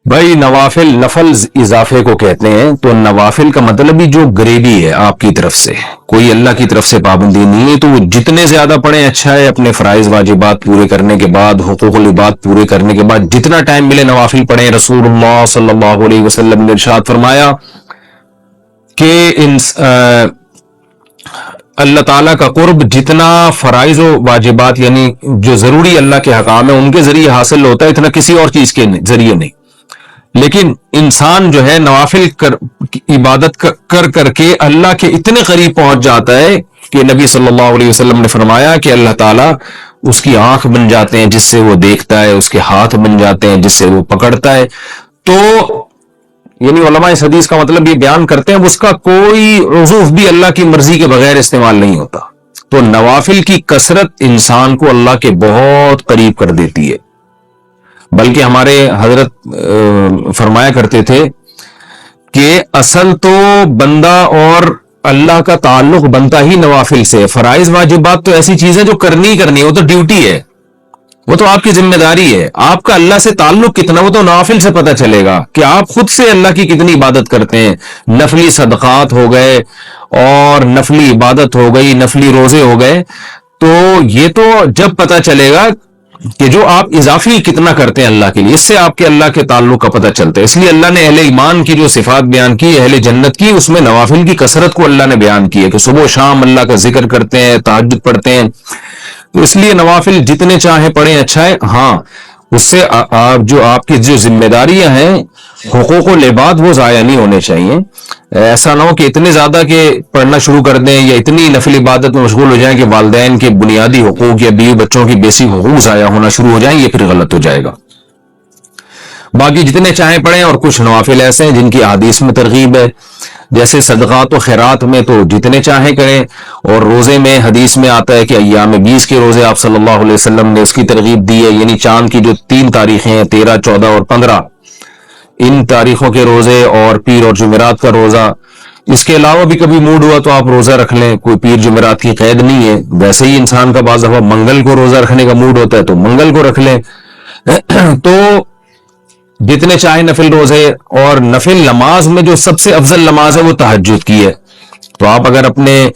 بھائی نوافل نفل اضافے کو کہتے ہیں، تو نوافل کا مطلب ہی جو گریوی ہے آپ کی طرف سے، کوئی اللہ کی طرف سے پابندی نہیں ہے، تو وہ جتنے زیادہ پڑھیں اچھا ہے۔ اپنے فرائض واجبات پورے کرنے کے بعد، حقوق العباد پورے کرنے کے بعد جتنا ٹائم ملے نوافل پڑھیں۔ رسول اللہ صلی اللہ علیہ وسلم نے ارشاد فرمایا کہ اللہ تعالیٰ کا قرب جتنا فرائض و واجبات یعنی جو ضروری اللہ کے حکام ہیں ان کے ذریعے حاصل ہوتا ہے، اتنا کسی اور چیز کے ذریعے نہیں۔ لیکن انسان جو ہے نوافل عبادت کر کر کے اللہ کے اتنے قریب پہنچ جاتا ہے کہ نبی صلی اللہ علیہ وسلم نے فرمایا کہ اللہ تعالیٰ اس کی آنکھ بن جاتے ہیں جس سے وہ دیکھتا ہے، اس کے ہاتھ بن جاتے ہیں جس سے وہ پکڑتا ہے۔ تو یعنی علماء اس حدیث کا مطلب یہ بیان کرتے ہیں اس کا کوئی عضو بھی اللہ کی مرضی کے بغیر استعمال نہیں ہوتا۔ تو نوافل کی کثرت انسان کو اللہ کے بہت قریب کر دیتی ہے۔ بلکہ ہمارے حضرت فرمایا کرتے تھے کہ اصل تو بندہ اور اللہ کا تعلق بنتا ہی نوافل سے۔ فرائض واجبات تو ایسی چیزیں جو کرنی ہے، وہ تو ڈیوٹی ہے، وہ تو آپ کی ذمہ داری ہے۔ آپ کا اللہ سے تعلق کتنا وہ تو نوافل سے پتہ چلے گا کہ آپ خود سے اللہ کی کتنی عبادت کرتے ہیں۔ نفلی صدقات ہو گئے اور نفلی عبادت ہو گئی، نفلی روزے ہو گئے، تو یہ تو جب پتہ چلے گا کہ جو آپ اضافی کتنا کرتے ہیں اللہ کے لیے، اس سے آپ کے اللہ کے تعلق کا پتہ چلتا ہے۔ اس لیے اللہ نے اہل ایمان کی جو صفات بیان کی، اہل جنت کی، اس میں نوافل کی کثرت کو اللہ نے بیان کی ہے کہ صبح و شام اللہ کا ذکر کرتے ہیں، تہجد پڑھتے ہیں۔ تو اس لیے نوافل جتنے چاہیں پڑھیں اچھا ہے۔ ہاں، اس سے آپ کی جو ذمہ داریاں ہیں، حقوق العباد، وہ ضائع نہیں ہونے چاہیے۔ ایسا نہ ہو کہ اتنے زیادہ کہ پڑھنا شروع کر دیں یا اتنی نفل عبادت میں مشغول ہو جائیں کہ والدین کے بنیادی حقوق یا بیوی بچوں کی بیسک حقوق ضائع ہونا شروع ہو جائیں، یہ پھر غلط ہو جائے گا۔ باقی جتنے چاہیں پڑھیں، اور کچھ نوافل ایسے ہیں جن کی احادیث میں ترغیب ہے، جیسے صدقات و خیرات میں تو جتنے چاہیں کریں، اور روزے میں حدیث میں آتا ہے کہ ایام 20 کے روزے آپ صلی اللہ علیہ وسلم نے اس کی ترغیب دی ہے، یعنی چاند کی جو 3 تاریخیں ہیں، 13، 14 اور 15، ان تاریخوں کے روزے، اور پیر اور جمعرات کا روزہ۔ اس کے علاوہ بھی کبھی موڈ ہوا تو آپ روزہ رکھ لیں، کوئی پیر جمعرات کی قید نہیں ہے۔ ویسے ہی انسان کا بعض دفعہ منگل کو روزہ رکھنے کا موڈ ہوتا ہے تو منگل کو رکھ لیں۔ تو جتنے چاہے نفل روزے، اور نفل نماز میں جو سب سے افضل نماز ہے وہ تہجد کی ہے۔ تو آپ اگر اپنے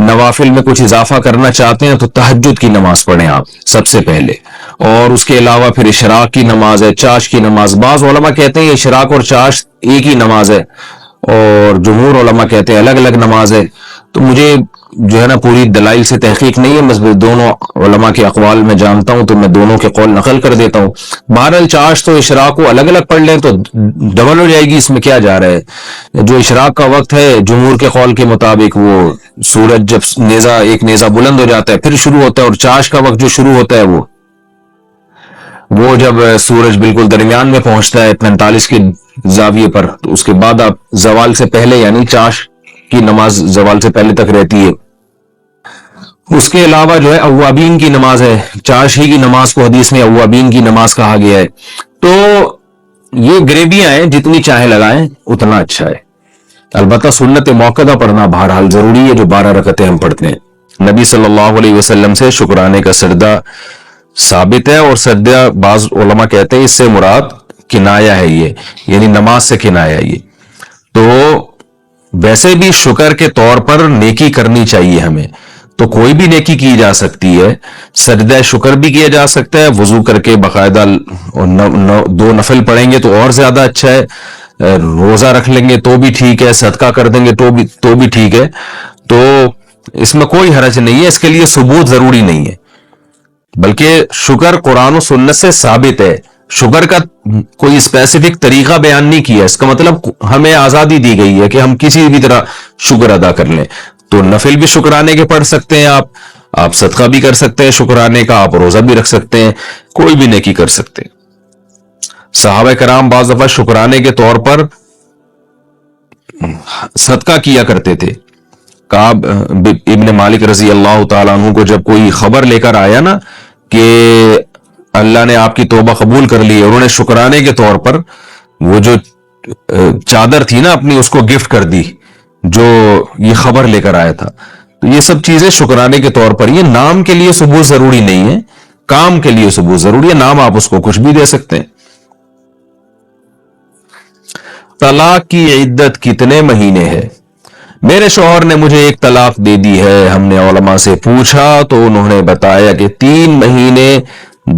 نوافل میں کچھ اضافہ کرنا چاہتے ہیں تو تہجد کی نماز پڑھیں آپ سب سے پہلے، اور اس کے علاوہ پھر اشراق کی نماز ہے، چاش کی نماز۔ بعض علماء کہتے ہیں اشراق اور چاش ایک ہی نماز ہے، اور جمہور علماء کہتے ہیں الگ الگ نماز ہے۔ تو مجھے جو ہے نا پوری دلائل سے تحقیق نہیں ہے، میں دونوں علماء کے اقوال میں جانتا ہوں تو میں دونوں کے قول نقل کر دیتا ہوں۔ بہرحال چاش تو اشراق کو الگ الگ پڑھ لیں تو ڈبل ہو جائے گی، اس میں کیا جا رہا ہے۔ جو اشراق کا وقت ہے جمہور کے قول کے مطابق وہ سورج جب ایک نیزہ بلند ہو جاتا ہے پھر شروع ہوتا ہے، اور چاش کا وقت جو شروع ہوتا ہے وہ جب سورج بالکل درمیان میں پہنچتا ہے 45 کے زاویے پر، تو اس کے بعد آپ زوال سے پہلے، یعنی چاش کی نماز زوال سے پہلے تک رہتی ہے۔ اس کے علاوہ جو ہے اوابین کی نماز ہے، چاش ہی کی نماز کو حدیث میں اوابین کی نماز کہا گیا ہے۔ تو یہ گریبیاں ہیں، جتنی چاہے لگائیں اتنا اچھا ہے۔ البتہ سنت موقدہ پڑھنا بہرحال ضروری ہے، جو 12 رکعتیں ہم پڑھتے ہیں۔ نبی صلی اللہ علیہ وسلم سے شکرانے کا سجدہ ثابت ہے، اور سجدہ بعض علماء کہتے ہیں اس سے مراد کنایہ ہے، یہ یعنی نماز سے کنایہ ہے یہ۔ تو ویسے بھی شکر کے طور پر نیکی کرنی چاہیے ہمیں، تو کوئی بھی نیکی کی جا سکتی ہے۔ سجدہ شکر بھی کیا جا سکتا ہے، وضو کر کے باقاعدہ 2 نفل پڑھیں گے تو اور زیادہ اچھا ہے، روزہ رکھ لیں گے تو بھی ٹھیک ہے، صدقہ کر دیں گے تو بھی ٹھیک ہے۔ تو اس میں کوئی حرج نہیں ہے، اس کے لیے ثبوت ضروری نہیں ہے، بلکہ شکر قرآن و سنت سے ثابت ہے۔ شکر کا کوئی اسپیسیفک طریقہ بیان نہیں کیا، اس کا مطلب ہمیں آزادی دی گئی ہے کہ ہم کسی بھی طرح شکر ادا کر لیں۔ تو نفل بھی شکرانے کے پڑھ سکتے ہیں آپ صدقہ بھی کر سکتے ہیں شکرانے کا، آپ روزہ بھی رکھ سکتے ہیں، کوئی بھی نیکی کر سکتے ہیں۔ صحابہ کرام بعض دفعہ شکرانے کے طور پر صدقہ کیا کرتے تھے۔ کعب ابن مالک رضی اللہ تعالیٰ عنہ کو جب کوئی خبر لے کر آیا نا کہ اللہ نے آپ کی توبہ قبول کر لی ہے، انہوں نے شکرانے کے طور پر وہ جو چادر تھی نا اپنی، اس کو گفٹ کر دی جو یہ خبر لے کر آیا تھا۔ تو یہ سب چیزیں شکرانے کے طور پر، یہ نام کے لیے ثبوت ضروری نہیں ہے، کام کے لیے ثبوت ضروری ہے۔ نام آپ اس کو کچھ بھی دے سکتے ہیں۔ طلاق کی عدت کتنے مہینے ہے؟ میرے شوہر نے مجھے ایک طلاق دے دی ہے. ہم نے علماء سے پوچھا تو انہوں نے بتایا کہ 3 مہینے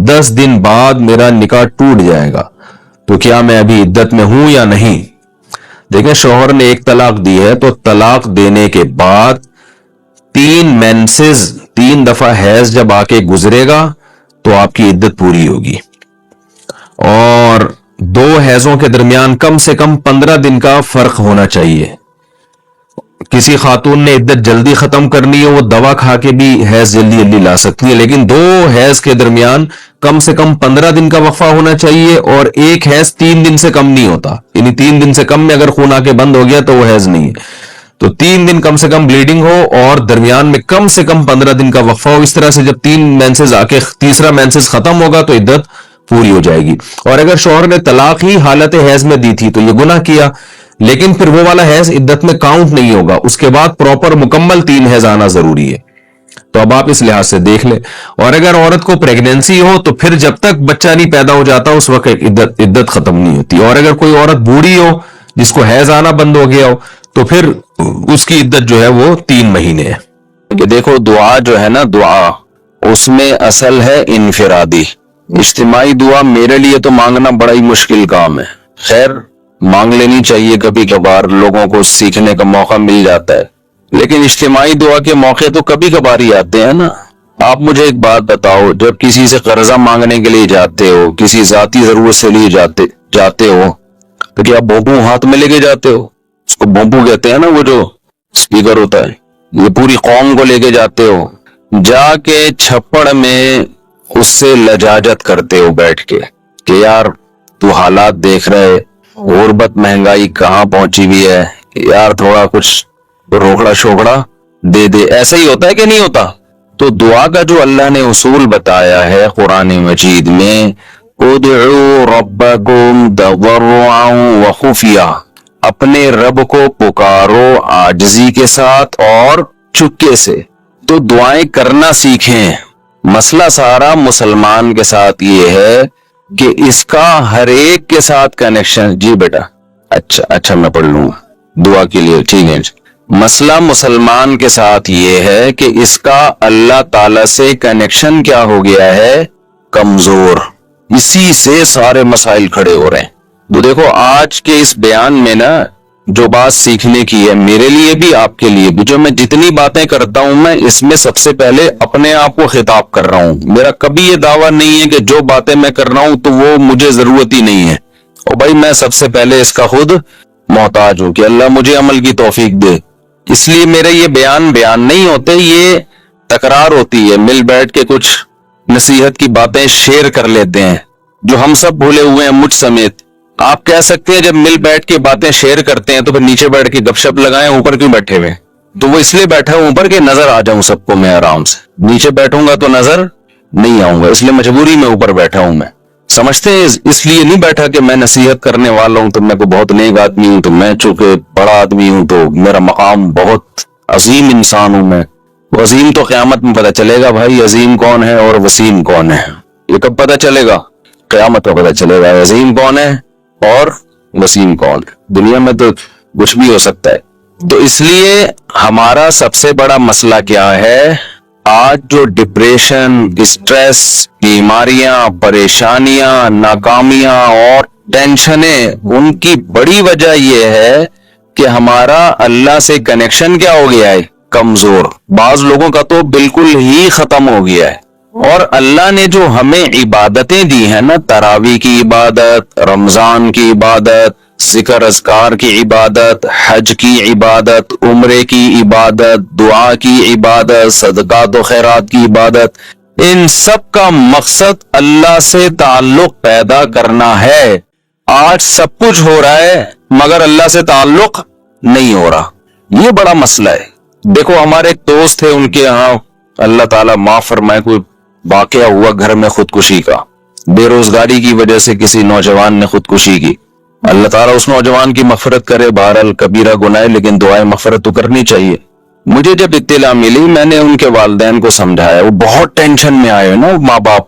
10 دن بعد میرا نکاح ٹوٹ جائے گا. تو کیا میں ابھی عدت میں ہوں یا نہیں؟ دیکھیں، شوہر نے ایک طلاق دی ہے تو طلاق دینے کے بعد 3 مینسز، 3 دفعہ حیض جب آ کے گزرے گا تو آپ کی عدت پوری ہوگی. اور 2 حیضوں کے درمیان کم سے کم 15 دن کا فرق ہونا چاہیے. کسی خاتون نے عدت جلدی ختم کرنی ہے، وہ دوا کھا کے بھی حیض جلدی جلدی لا سکتی ہے، لیکن 2 حیض کے درمیان کم سے کم 15 دن کا وقفہ ہونا چاہیے. اور ایک حیض 3 دن سے کم نہیں ہوتا، یعنی 3 دن سے کم میں اگر خون آ کے بند ہو گیا تو وہ حیض نہیں ہے. تو 3 دن کم سے کم بلیڈنگ ہو اور درمیان میں کم سے کم 15 دن کا وقفہ ہو. اس طرح سے جب 3 مینسز آ کے تیسرا مینسز ختم ہوگا تو عدت پوری ہو جائے گی. اور اگر شوہر نے طلاق ہی حالت حیض میں دی تھی تو یہ گناہ کیا، لیکن پھر وہ والا حیض عدت میں کاؤنٹ نہیں ہوگا، اس کے بعد پراپر مکمل 3 حیض آنا ضروری ہے. تو اب آپ اس لحاظ سے دیکھ لیں. اور اگر عورت کو پریگنینسی ہو تو پھر جب تک بچہ نہیں پیدا ہو جاتا اس وقت عدت ختم نہیں ہوتی. اور اگر کوئی عورت بوڑھی ہو جس کو حیض آنا بند ہو گیا ہو تو پھر اس کی عدت جو ہے وہ 3 مہینے ہے. کہ دیکھو، دعا جو ہے نا، دعا اس میں اصل ہے انفرادی. اجتماعی دعا میرے لیے تو مانگنا بڑا ہی مشکل کام ہے. خیر، مانگ لینی چاہیے، کبھی کبھار لوگوں کو سیکھنے کا موقع مل جاتا ہے. لیکن اجتماعی دعا کے موقع تو کبھی کبھار ہی آتے ہیں نا. آپ مجھے ایک بات بتاؤ، جب کسی سے قرضہ مانگنے کے لیے جاتے ہو، کسی ذاتی ضرورت سے لیے جاتے ہو تو کیا بھونپو ہاتھ میں لے کے جاتے ہو؟ اس کو بھونپو کہتے ہیں نا، وہ جو اسپیکر ہوتا ہے. یہ پوری قوم کو لے کے جاتے ہو، جا کے چھپڑ میں اس سے لجاجت کرتے ہو بیٹھ کے کہ یار تو حالات دیکھ رہے، غربت مہنگائی کہاں پہنچی ہوئی ہے، یار تھوڑا کچھ روکڑا شوکڑا دے دے. ایسا ہی ہوتا ہے کہ نہیں ہوتا؟ تو دعا کا جو اللہ نے اصول بتایا ہے قرآن مجید میں، ادعوا ربکم تضرعا وخفیا، اپنے رب کو پکارو عاجزی کے ساتھ اور چپکے سے. تو دعائیں کرنا سیکھیں. مسئلہ سارا مسلمان کے ساتھ یہ ہے کہ اس کا ہر ایک کے ساتھ کنیکشن. جی بیٹا، اچھا میں پڑھ لوں گا دعا کے لیے، ٹھیک ہے. مسئلہ مسلمان کے ساتھ یہ ہے کہ اس کا اللہ تعالی سے کنیکشن کیا ہو گیا ہے؟ کمزور. اسی سے سارے مسائل کھڑے ہو رہے ہیں. تو دیکھو، آج کے اس بیان میں نا جو بات سیکھنے کی ہے، میرے لیے بھی آپ کے لیے بھی، جو میں جتنی باتیں کرتا ہوں میں اس میں سب سے پہلے اپنے آپ کو خطاب کر رہا ہوں. میرا کبھی یہ دعویٰ نہیں ہے کہ جو باتیں میں کر رہا ہوں تو وہ مجھے ضرورت ہی نہیں ہے. اور بھائی میں سب سے پہلے اس کا خود محتاج ہوں کہ اللہ مجھے عمل کی توفیق دے. اس لیے میرے یہ بیان نہیں ہوتے، یہ تکرار ہوتی ہے. مل بیٹھ کے کچھ نصیحت کی باتیں شیئر کر لیتے ہیں جو ہم سب بھولے ہوئے ہیں، مجھ سمیت. آپ کہہ سکتے ہیں جب مل بیٹھ کے باتیں شیئر کرتے ہیں تو پھر نیچے بیٹھ کے گپ شپ لگائیں، اوپر کیوں بیٹھے ہوئے؟ تو وہ اس لیے بیٹھا ہوں اوپر کہ نظر آ جاؤں سب کو میں آرام سے. نیچے بیٹھوں گا تو نظر نہیں آؤں گا، اس لیے مجبوری میں اوپر بیٹھا ہوں. میں سمجھتے ہیں اس لیے نہیں بیٹھا کہ میں نصیحت کرنے والا ہوں تو میں کو بہت نیک آدمی ہوں، تو میں چونکہ بڑا آدمی ہوں تو میرا مقام بہت عظیم انسان ہوں. میں عظیم تو قیامت میں پتہ چلے گا بھائی، عظیم کون ہے اور وسیم کون ہے. یہ کب پتہ چلے گا؟ قیامت میں پتہ چلے گا عظیم کون ہے اور وسیم کون ہے. دنیا میں تو کچھ بھی ہو سکتا ہے. تو اس لیے ہمارا سب سے بڑا مسئلہ کیا ہے؟ آج جو ڈپریشن، اسٹریس، بیماریاں، پریشانیاں، ناکامیاں اور ٹینشنیں، ان کی بڑی وجہ یہ ہے کہ ہمارا اللہ سے کنیکشن کیا ہو گیا ہے؟ کمزور. بعض لوگوں کا تو بالکل ہی ختم ہو گیا ہے. اور اللہ نے جو ہمیں عبادتیں دی ہیں نا، تراویح کی عبادت، رمضان کی عبادت، ذکر اذکار کی عبادت، حج کی عبادت، عمرے کی عبادت، دعا کی عبادت، صدقات و خیرات کی عبادت، ان سب کا مقصد اللہ سے تعلق پیدا کرنا ہے. آج سب کچھ ہو رہا ہے مگر اللہ سے تعلق نہیں ہو رہا. یہ بڑا مسئلہ ہے. دیکھو، ہمارے ایک دوست تھے، ان کے ہاں اللہ تعالیٰ معاف فرمائے کوئی واقعہ ہوا گھر میں خودکشی کا. بے روزگاری کی وجہ سے کسی نوجوان نے خودکشی کی. اللہ تعالیٰ اس نوجوان کی مغفرت کرے. بہرحال کبیرہ گناہ ہے لیکن دعائیں مغفرت تو کرنی چاہیے. مجھے جب اطلاع ملی میں نے ان کے والدین کو سمجھایا. وہ بہت ٹینشن میں آئے نا ماں باپ.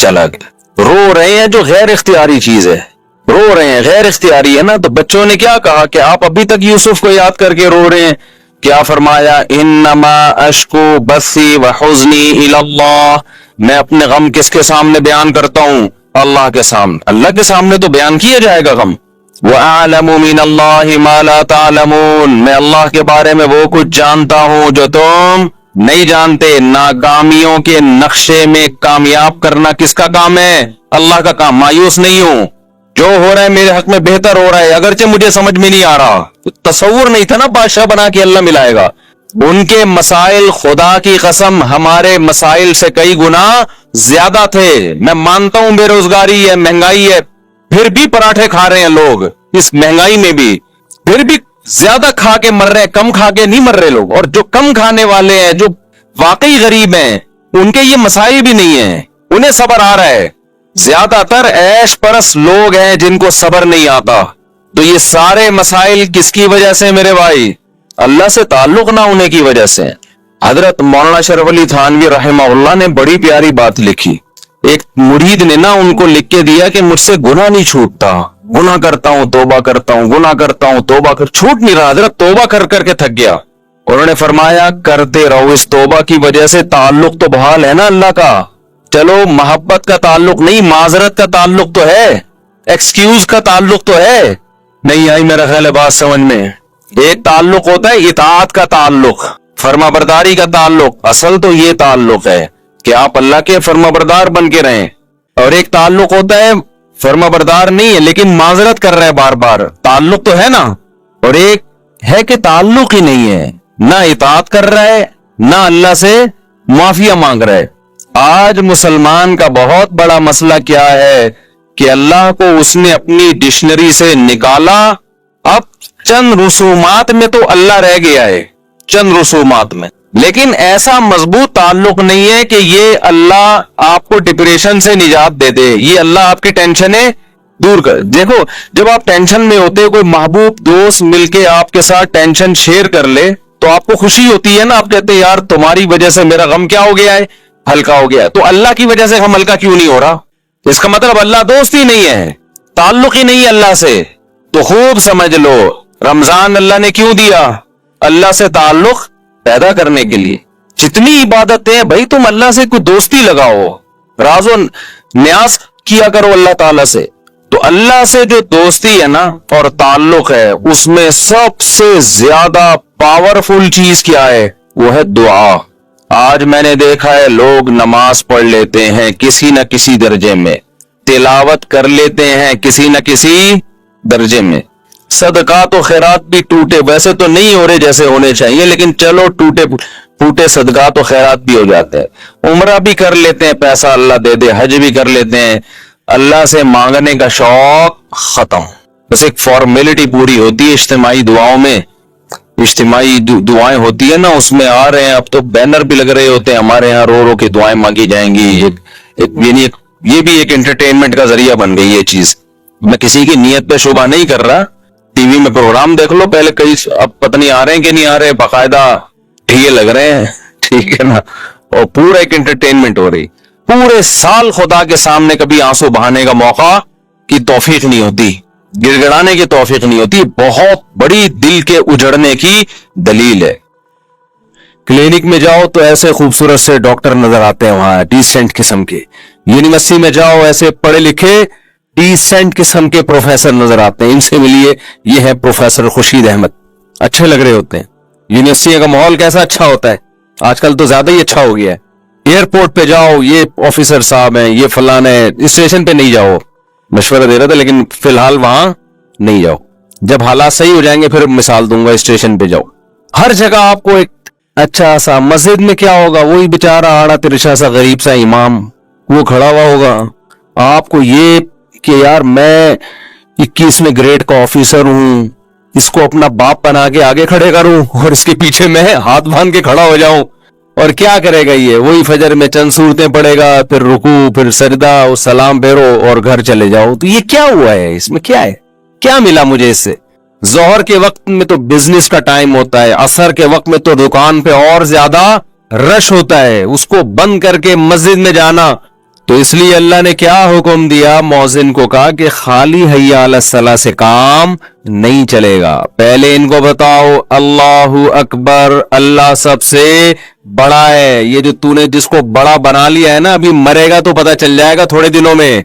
چلا گیا. رو رہے ہیں جو غیر اختیاری چیز ہے, رو رہے ہیں غیر اختیاری ہے نا. تو بچوں نے کیا کہا کہ آپ ابھی تک یوسف کو یاد کر کے رو رہے ہیں. کیا فرمایا, انما اشکو بثی وحزنی الی اللہ, میں اپنے غم کس کے سامنے بیان کرتا ہوں؟ اللہ کے سامنے. اللہ کے سامنے تو بیان کیا جائے گا غم. وَأَعْلَمُ مِنَ اللَّهِ مَا لَا تَعْلَمُونَ, میں اللہ کے بارے میں وہ کچھ جانتا ہوں جو تم نہیں جانتے. ناکامیوں کے نقشے میں کامیاب کرنا کس کا کام ہے؟ اللہ کا کام. مایوس نہیں ہوں, جو ہو رہا ہے میرے حق میں بہتر ہو رہا ہے, اگرچہ مجھے سمجھ میں نہیں آ رہا. تصور نہیں تھا نا بادشاہ بنا کے اللہ ملائے گا. ان کے مسائل خدا کی قسم ہمارے مسائل سے کئی گنا زیادہ تھے. میں مانتا ہوں بے روزگاری ہے, مہنگائی ہے, پھر بھی پراٹھے کھا رہے ہیں لوگ اس مہنگائی میں بھی, پھر بھی زیادہ کھا کے مر رہے ہیں, کم کھا کے نہیں مر رہے لوگ. اور جو کم کھانے والے ہیں, جو واقعی غریب ہیں, ان کے یہ مسائل بھی نہیں ہیں, انہیں صبر آ رہا ہے. زیادہ تر عیش پرست لوگ ہیں جن کو صبر نہیں آتا. تو یہ سارے مسائل کس کی وجہ سے میرے بھائی؟ اللہ سے تعلق نہ ہونے کی وجہ سے. حضرت مولانا شرف علی تھانوی رحمہ اللہ نے بڑی پیاری بات لکھی. ایک مرید نے نا ان کو لکھ کے دیا کہ مجھ سے گناہ نہیں چھوٹتا, گناہ کرتا ہوں توبہ کرتا ہوں, گناہ کرتا ہوں توبہ چھوٹ نہیں رہا. حضرت توبہ کر کر کے تھک گیا. انہوں نے فرمایا کرتے رہو, اس توبہ کی وجہ سے تعلق تو بحال ہے نا اللہ کا. چلو محبت کا تعلق نہیں, معذرت کا تعلق تو ہے, ایکسکیوز کا تعلق تو ہے. نہیں آئی میرا خیال ہے بات سمجھ میں. ایک تعلق ہوتا ہے اطاعت کا تعلق, فرما برداری کا تعلق. اصل تو یہ تعلق ہے کہ آپ اللہ کے فرما بردار بن کے رہیں. اور ایک تعلق ہوتا ہے فرما بردار نہیں ہے لیکن معذرت کر رہے ہیں بار بار, تعلق تو ہے نا. اور ایک ہے کہ تعلق ہی نہیں ہے, نہ اطاعت کر رہا ہے نہ اللہ سے معافیہ مانگ رہا ہے. آج مسلمان کا بہت بڑا مسئلہ کیا ہے کہ اللہ کو اس نے اپنی ڈکشنری سے نکالا, اب چند رسومات میں تو اللہ رہ گیا ہے, چند رسومات میں. لیکن ایسا مضبوط تعلق نہیں ہے کہ یہ اللہ آپ کو ڈپریشن سے نجات دے دے, یہ اللہ آپ کی ٹینشنیں دور کر. دیکھو جب آپ ٹینشن میں ہوتے, کوئی محبوب دوست مل کے آپ کے ساتھ ٹینشن شیئر کر لے تو آپ کو خوشی ہوتی ہے نا. آپ کہتے ہیں یار تمہاری وجہ سے میرا غم کیا ہو گیا ہے, ہلکا ہو گیا ہے. تو اللہ کی وجہ سے غم ہلکا کیوں نہیں ہو رہا؟ اس کا مطلب اللہ دوست ہی نہیں ہے, تعلق ہی نہیں ہے اللہ سے. تو خوب سمجھ لو رمضان اللہ نے کیوں دیا؟ اللہ سے تعلق پیدا کرنے کے لیے. جتنی عبادتیں ہیں بھائی تم اللہ سے کوئی دوستی لگاؤ, راز و نیاز کیا کرو اللہ تعالیٰ سے. تو اللہ سے جو دوستی ہے نا اور تعلق ہے, اس میں سب سے زیادہ پاورفل چیز کیا ہے؟ وہ ہے دعا. آج میں نے دیکھا ہے لوگ نماز پڑھ لیتے ہیں کسی نہ کسی درجے میں, تلاوت کر لیتے ہیں کسی نہ کسی درجے میں, صدقات و خیرات بھی ٹوٹے ویسے تو نہیں ہو رہے جیسے ہونے چاہیے, لیکن چلو ٹوٹے پھوٹے صدقات و خیرات بھی ہو جاتے ہیں. عمرہ بھی کر لیتے ہیں, پیسہ اللہ دے دے, حج بھی کر لیتے ہیں. اللہ سے مانگنے کا شوق ختم, بس ایک فارمیلٹی پوری ہوتی ہے. اجتماعی دعاؤں میں, اجتماعی دعائیں ہوتی ہے نا, اس میں آ رہے ہیں. اب تو بینر بھی لگ رہے ہوتے ہیں ہمارے ہاں, رو رو کے دعائیں مانگی جائیں گی. یعنی یہ بھی ایک انٹرٹینمنٹ کا ذریعہ بن گئی یہ چیز. میں کسی کی نیت پہ شبہ نہیں کر رہا, ٹی وی میں پروگرام دیکھ لو پہلے, کئی اب پتہ نہیں آ رہے ہیں کہ نہیں آ رہے, باقاعدہ ٹھیک لگ رہے ہیں, ٹھیک ہے نا, اور پورا ایک انٹرٹینمنٹ ہو رہی. پورے سال خدا کے سامنے کبھی آنسو بہانے کا موقع کی توفیق نہیں ہوتی, گڑ گڑانے کی توفیق نہیں ہوتی. بہت بڑی دل کے اجڑنے کی دلیل ہے. کلینک میں جاؤ تو ایسے خوبصورت سے ڈاکٹر نظر آتے ہیں وہاں, ڈیسنٹ قسم کے. یونیورسٹی میں جاؤ ایسے پڑھے لکھے ڈیسنٹ قسم کے پروفیسر نظر آتے ہیں. ان سے ملیے, یہ ہے پروفیسر خورشید احمد, اچھے لگ رہے ہوتے ہیں. یونیورسٹی کا ماحول کیسا اچھا ہوتا ہے, آج کل تو زیادہ ہی اچھا ہو گیا ہے. ایئرپورٹ پہ جاؤ, یہ آفیسر صاحب ہیں, یہ فلان ہے. اسٹیشن پہ نہیں جاؤ, مشورہ دے رہا تھا, لیکن فی الحال وہاں نہیں جاؤ. جب حالات صحیح ہو جائیں گے پھر مثال دوں گا, اسٹیشن پہ جاؤ. ہر جگہ آپ کو ایک اچھا سا, مسجد میں کیا ہوگا, وہی بیچارہ آڑا ترشا سا غریب سا امام وہ کھڑا ہوا ہوگا. آپ کو یہ کہ یار میں 21ویں گریڈ کا آفیسر ہوں, اس کو اپنا باپ بنا کے آگے کھڑے کروں اور اس کے پیچھے میں ہاتھ باندھ کے کھڑا ہو جاؤں. اور کیا کرے گا یہ, وہی فجر میں چند صورتیں پڑھے گا, پھر رکوع, پھر سجدہ, سلام پھیرو اور گھر چلے جاؤ. تو یہ کیا ہوا ہے, اس میں کیا ہے, کیا ملا مجھے اس سے؟ ظہر کے وقت میں تو بزنس کا ٹائم ہوتا ہے, عصر کے وقت میں تو دکان پہ اور زیادہ رش ہوتا ہے, اس کو بند کر کے مسجد میں جانا تو اس لیے اللہ نے کیا حکم دیا مؤذن کو، کہا کہ خالی حی علی الصلاۃ سے کام نہیں چلے گا، پہلے ان کو بتاؤ اللہ اکبر، اللہ سب سے بڑا ہے۔ یہ جو تو نے جس کو بڑا بنا لیا ہے نا، ابھی مرے گا تو پتہ چل جائے گا تھوڑے دنوں میں،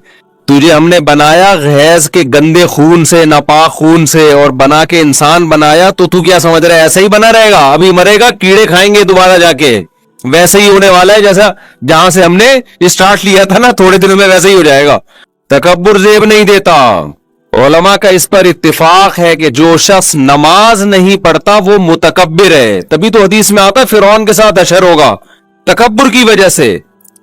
تجھے ہم نے بنایا غیظ کے گندے خون سے، ناپاک خون سے، اور بنا کے انسان بنایا، تو کیا سمجھ رہا ہے ایسا ہی بنا رہے گا؟ ابھی مرے گا، کیڑے کھائیں گے دوبارہ جا کے، ویسے ہی ہونے والا ہے جیسا جہاں سے ہم نے اسٹارٹ لیا تھا نا، تھوڑے دنوں میں ویسے ہی ہو جائے گا۔ تکبر زیب نہیں دیتا۔ علماء کا اس پر اتفاق ہے کہ جو شخص نماز نہیں پڑھتا وہ متکبر ہے، تبھی تو حدیث میں آتا ہے فرعون کے ساتھ حشر ہوگا، تکبر کی وجہ سے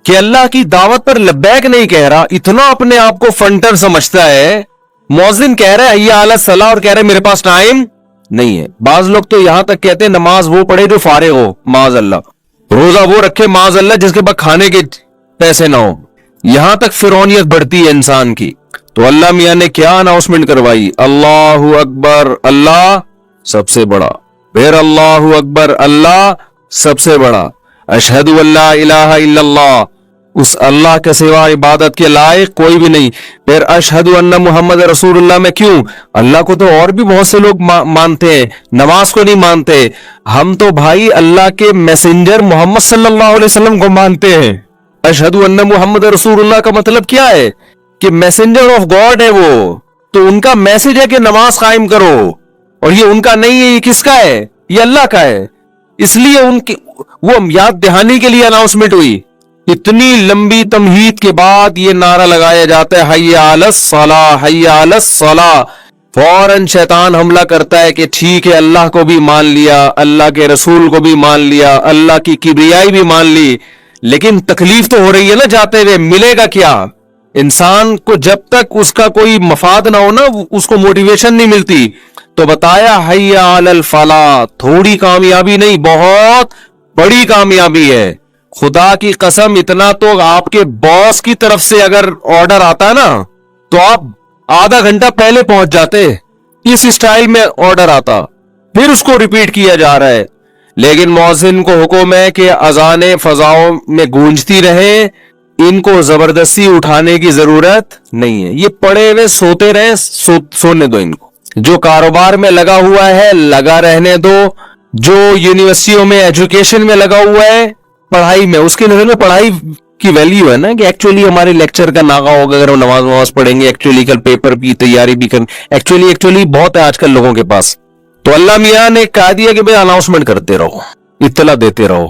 کہ اللہ کی دعوت پر لبیک نہیں کہہ رہا، اتنا اپنے آپ کو فنٹر سمجھتا ہے۔ مؤذن کہہ رہا ہے حی علی الصلاۃ اور کہہ رہا ہے میرے پاس ٹائم نہیں ہے۔ بعض لوگ تو یہاں تک کہتے ہیں نماز وہ پڑھے جو فارغ ہو، معاذ اللہ، روزہ وہ رکھے معاذ اللہ جس کے پاس کھانے کے پیسے نہ ہو۔ یہاں تک فرعونیت بڑھتی ہے انسان کی۔ تو اللہ میاں نے کیا اناؤنسمنٹ کروائی؟ اللہ اکبر، اللہ سب سے بڑا، پھر اللہ اکبر، اللہ سب سے بڑا، اشہد اللہ الہ الا اللہ، اس اللہ کے سوا عبادت کے لائق کوئی بھی نہیں، پھر اشہد ان محمد رسول اللہ میں کیوں؟ اللہ کو تو اور بھی بہت سے لوگ مانتے ہیں، نماز کو نہیں مانتے، ہم تو بھائی اللہ کے میسنجر محمد صلی اللہ علیہ وسلم کو مانتے ہیں۔ اشہد ان محمد رسول اللہ کا مطلب کیا ہے؟ کہ میسنجر آف گاڈ ہے وہ، تو ان کا میسج ہے کہ نماز قائم کرو، اور یہ ان کا نہیں ہے، یہ کس کا ہے؟ یہ اللہ کا ہے۔ اس لیے ان کی وہ یاد دہانی کے لیے اناؤنسمنٹ ہوئی۔ اتنی لمبی تمہید کے بعد یہ نعرہ لگایا جاتا ہے حی علی الصلاۃ، حی علی الصلاۃ، فوراً شیطان حملہ کرتا ہے کہ ٹھیک ہے اللہ کو بھی مان لیا، اللہ کے رسول کو بھی مان لیا، اللہ کی کبریائی بھی مان لی، لیکن تکلیف تو ہو رہی ہے نا جاتے ہوئے، ملے گا کیا؟ انسان کو جب تک اس کا کوئی مفاد نہ ہو نا، اس کو موٹیویشن نہیں ملتی۔ تو بتایا حی علی الفلاح، تھوڑی کامیابی نہیں، بہت بڑی کامیابی ہے۔ خدا کی قسم، اتنا تو آپ کے باس کی طرف سے اگر آرڈر آتا ہے نا تو آپ آدھا گھنٹہ پہلے پہنچ جاتے، اس سٹائل میں آرڈر آتا، پھر اس کو ریپیٹ کیا جا رہا ہے۔ لیکن مؤذن کو حکم ہے کہ اذانیں فضاؤں میں گونجتی رہیں، ان کو زبردستی اٹھانے کی ضرورت نہیں ہے، یہ پڑے ہوئے سوتے رہیں، سونے دو ان کو۔ جو کاروبار میں لگا ہوا ہے لگا رہنے دو، جو یونیورسٹیوں میں ایجوکیشن میں لگا ہوا ہے، پڑھائی میں، اس کے نظر میں پڑھائی کی ویلیو ہے نا، کہ ایکچولی ہمارے لیکچر کا ناغہ ہوگا اگر ہم نماز پڑھیں گے، ایکچولی کل پیپر کی تیاری بھی کریں، ایکچولی بہت ہے آج کل لوگوں کے پاس۔ تو اللہ میاں نے کہا دیا کہ بھئی اناؤنسمنٹ کرتے رہو، اطلاع دیتے رہو،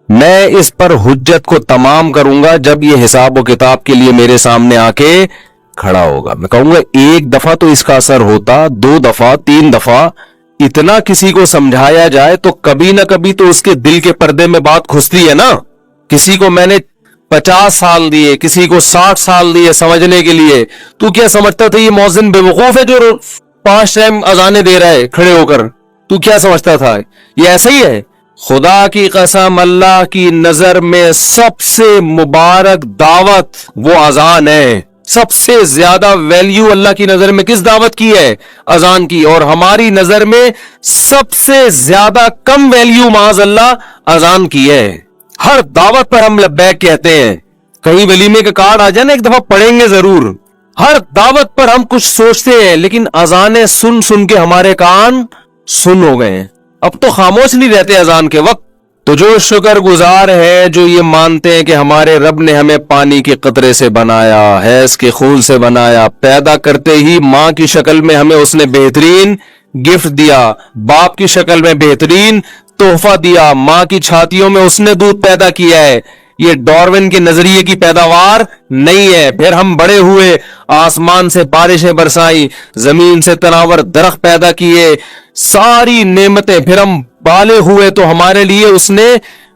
میں اس پر حجت کو تمام کروں گا جب یہ حساب و کتاب کے لیے میرے سامنے آ کے کھڑا ہوگا۔ میں کہوں گا ایک دفعہ تو اس کا اثر ہوتا، 2 دفعہ 3 دفعہ اتنا کسی کو سمجھایا جائے تو کبھی نہ کبھی تو اس کے دل کے پردے میں بات گھستی ہے نا۔ کسی کو میں نے 50 سال دیے، کسی کو 60 سال دیے سمجھنے کے لیے، تو کیا سمجھتا تھا یہ مؤذن بے وقوف ہے جو 5 ٹائم اذانیں دے رہا ہے کھڑے ہو کر؟ تو کیا سمجھتا تھا یہ ایسا ہی ہے؟ خدا کی قسم، اللہ کی نظر میں سب سے مبارک دعوت وہ اذان ہے۔ سب سے زیادہ ویلیو اللہ کی نظر میں کس دعوت کی ہے؟ اذان کی۔ اور ہماری نظر میں سب سے زیادہ کم ویلیو معاذ اللہ اذان کی ہے۔ ہر دعوت پر ہم لبیک کہتے ہیں، کہیں ولیمے کا کارڈ آ جائے نا ایک دفعہ پڑھیں گے ضرور، ہر دعوت پر ہم کچھ سوچتے ہیں، لیکن اذانیں سن سن کے ہمارے کان سن ہو گئے ہیں، اب تو خاموش نہیں رہتے اذان کے وقت۔ تو جو شکر گزار ہے، جو یہ مانتے ہیں کہ ہمارے رب نے ہمیں پانی کے قطرے سے بنایا، حیض کے خون سے بنایا، پیدا کرتے ہی ماں کی شکل میں ہمیں اس نے بہترین گفٹ دیا، باپ کی شکل میں بہترین تحفہ دیا، ماں کی چھاتیوں میں اس نے دودھ پیدا کیا ہے، یہ ڈارون کے نظریے کی پیداوار نہیں ہے۔ پھر ہم بڑے ہوئے، آسمان سے بارشیں برسائیں، زمین سے تناور درخت پیدا کیے، ساری نعمتیں، پھر ہم بالغ ہوئے تو ہمارے لیے اس نے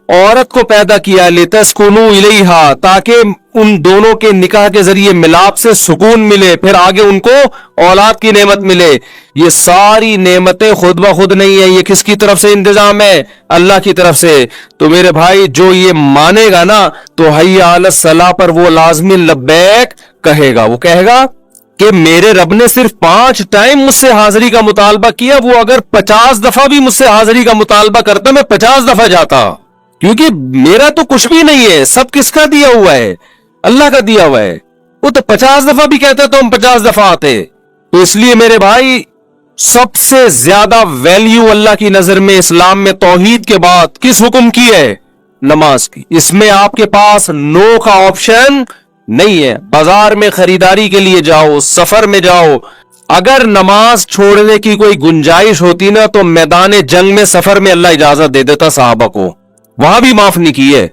عورت کو پیدا کیا، لِتَسْكُنُوا إِلَيْهَا، تاکہ ان دونوں کے نکاح کے ذریعے ملاپ سے سکون ملے، پھر آگے ان کو اولاد کی نعمت ملے۔ یہ ساری نعمتیں خود بخود نہیں ہیں، یہ کس کی طرف سے انتظام ہے؟ اللہ کی طرف سے۔ تو میرے بھائی جو یہ مانے گا نا تو حی علی الصلاۃ پر وہ لازمی لبیک کہے گا، وہ کہے گا کہ میرے رب نے صرف 5 ٹائم مجھ سے حاضری کا مطالبہ کیا، وہ اگر 50 دفعہ بھی مجھ سے حاضری کا مطالبہ کرتا میں 50 دفعہ جاتا، کیونکہ میرا تو کچھ بھی نہیں ہے، سب کس کا دیا ہوا ہے؟ اللہ کا دیا ہوا ہے. وہ تو 50 دفعہ بھی کہتے تو ہم 50 دفعہ آتے. تو اس لیے میرے بھائی سب سے زیادہ ویلیو اللہ کی نظر میں اسلام میں توحید کے بعد کس حکم کی ہے؟ نماز کی. اس میں آپ کے پاس نو کا آپشن نہیں ہے. بازار میں خریداری کے لیے جاؤ, سفر میں جاؤ, اگر نماز چھوڑنے کی کوئی گنجائش ہوتی نا تو میدان جنگ میں سفر میں اللہ اجازت دے دیتا صحابہ کو, وہاں بھی معاف نہیں کی ہے.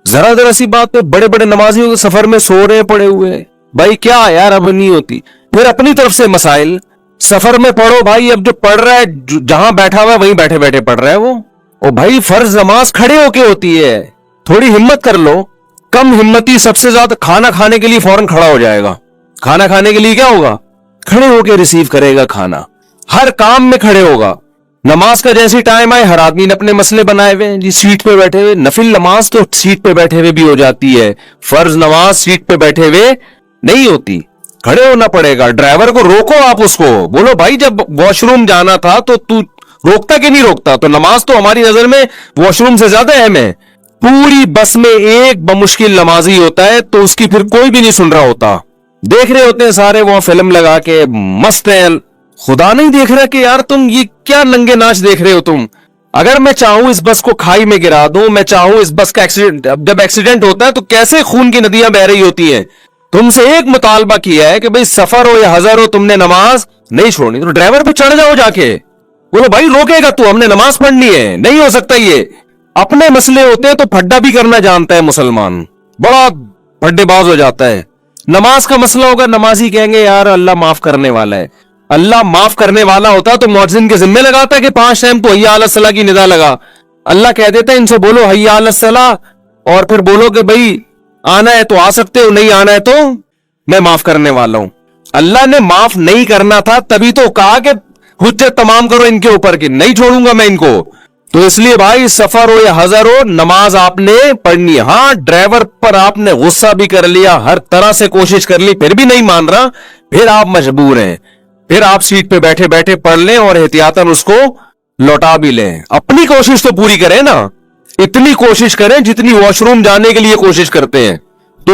ذرا سی بات پہ بڑے بڑے نمازی سفر میں سو رہے پڑے ہوئے, بھائی کیا یار اب نہیں ہوتی. پھر اپنی طرف سے مسائل سفر میں پڑھو بھائی. اب جو پڑھ رہا ہے جہاں بیٹھا ہوا ہے وہیں بیٹھے بیٹھے پڑھ رہا ہے وہ. اور بھائی فرض نماز کھڑے ہو کے ہوتی ہے, تھوڑی ہمت کر لو. کم ہمتی سب سے زیادہ کھانا کھانے کے لیے فوراً کھڑا ہو جائے گا. کھانا کھانے کے لیے کیا ہوگا؟ کھڑے ہو کے ریسیو کرے گا کھانا. ہر کام میں کھڑے ہوگا. نماز کا جیسی ٹائم آئے, ہر آدمی نے اپنے مسئلے بنائے ہوئے جی, سیٹ پہ بیٹھے ہوئے. نفل نماز تو سیٹ پہ بیٹھے ہوئے بھی ہو جاتی ہے, فرض نماز سیٹ پہ بیٹھے ہوئے نہیں ہوتی, کھڑے ہونا پڑے گا. ڈرائیور کو روکو, آپ اس کو بولو بھائی جب واش روم جانا تھا تو روکتا کہ نہیں روکتا. تو نماز تو ہماری نظر میں واش روم سے زیادہ اہم ہے. پوری بس میں ایک بمشکل نمازی ہوتا ہے تو اس کی پھر کوئی بھی نہیں سن رہا ہوتا. دیکھ رہے ہوتے ہیں سارے وہاں فلم لگا کے مست ہیں. خدا نہیں دیکھ رہا کہ یار تم یہ کیا ننگے ناچ دیکھ رہے ہو تم. اگر میں چاہوں اس بس کو کھائی میں گرا دوں, میں چاہوں اس بس کا ایکسیڈنٹ, جب ایکسیڈنٹ ہوتا ہے تو کیسے خون کی ندیاں بہ رہی ہوتی ہیں. تم سے ایک مطالبہ کیا ہے کہ بھئی سفر ہو یا حضر ہو, تم نے نماز نہیں چھوڑنی. تو ڈرائیور پہ چڑھ جاؤ جا کے, بولو بھائی روکے گا تو, ہم نے نماز پڑھنی ہے. نہیں ہو سکتا یہ. اپنے مسئلے ہوتے ہیں تو پھڈا بھی کرنا جانتا ہے مسلمان, بڑا پھڈے باز ہو جاتا ہے. نماز کا مسئلہ ہوگا, نمازی کہیں گے یار اللہ معاف کرنے والا ہے. اللہ معاف کرنے والا ہوتا تو مؤذن کے ذمہ لگاتا ہے کہ 5 ٹائم تو حی علی الصلاۃ کی ندا لگا. اللہ کہہ دیتا ہے ان سے بولو حی علی الصلاۃ, اور پھر بولو کہ بھئی آنا ہے تو آ سکتے ہو, نہیں آنا ہے تو میں معاف کرنے والا ہوں. اللہ نے معاف نہیں کرنا تھا تبھی تو کہا کہ حجت تمام کرو ان کے اوپر, کہ نہیں چھوڑوں گا میں ان کو. تو اس لیے بھائی سفر ہو یا حضر ہو, نماز آپ نے پڑھنی ہے. ہاں ڈرائیور پر آپ نے غصہ بھی کر لیا, ہر طرح سے کوشش کر لی, پھر بھی نہیں مان رہا, پھر آپ مجبور ہیں. پھر آپ سیٹ پہ بیٹھے بیٹھے پڑھ لیں اور احتیاطاً اس کو لوٹا بھی لیں. اپنی کوشش تو پوری کریں نا, اتنی کوشش کریں جتنی واش روم جانے کے لیے کوشش کرتے ہیں. تو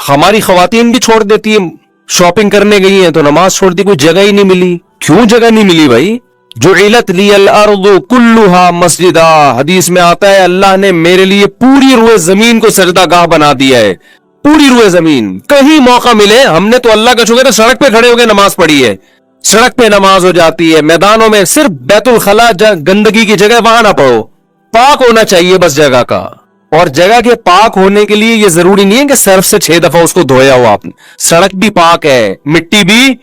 ہماری خواتین بھی چھوڑ دیتی ہیں, شاپنگ کرنے گئی ہیں تو نماز چھوڑ دی, کوئی جگہ ہی نہیں ملی. کیوں جگہ نہیں ملی بھائی؟ جعلت لی الارض کلھا مسجدا, حدیث میں آتا ہے اللہ نے میرے لیے پوری روئے زمین کو سجدہ گاہ بنا دیا ہے. پوری روئے زمین, کہیں موقع ملے, ہم نے تو اللہ کا شکر ہے سڑک پہ کھڑے ہو کے نماز پڑھی ہے. سڑک پہ نماز ہو جاتی ہے, میدانوں میں. صرف بیت الخلاء گندگی کی جگہ وہاں نہ پڑھو, پاک ہونا چاہیے بس جگہ کا. اور جگہ کے پاک ہونے کے لیے یہ ضروری نہیں ہے کہ صرف سے 6 دفعہ اس کو دھویا ہو آپ نے. سڑک بھی پاک ہے, مٹی بھی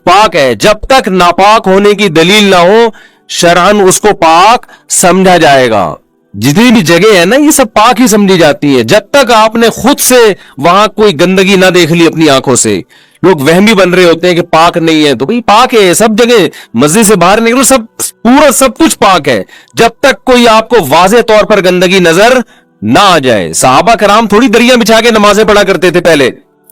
پاک ہے. جب تک ناپاک ہونے کی دلیل نہ ہو شرعن اس کو پاک سمجھا جائے گا. جتنی بھی جگہ ہے نا یہ سب پاک ہی سمجھی جاتی ہے, جب تک آپ نے خود سے وہاں کوئی گندگی نہ دیکھ لی اپنی آنکھوں سے. لوگ وہمی بن رہے ہوتے ہیں کہ پاک نہیں ہے, تو بھئی پاک ہے سب جگہ. مسجد سے باہر نکلو سب پورا سب کچھ پاک ہے, جب تک کوئی آپ کو واضح طور پر گندگی نظر نہ آ جائے. صحابہ کرام تھوڑی دریا بچھا کے نمازیں پڑھا کرتے تھے پہلے,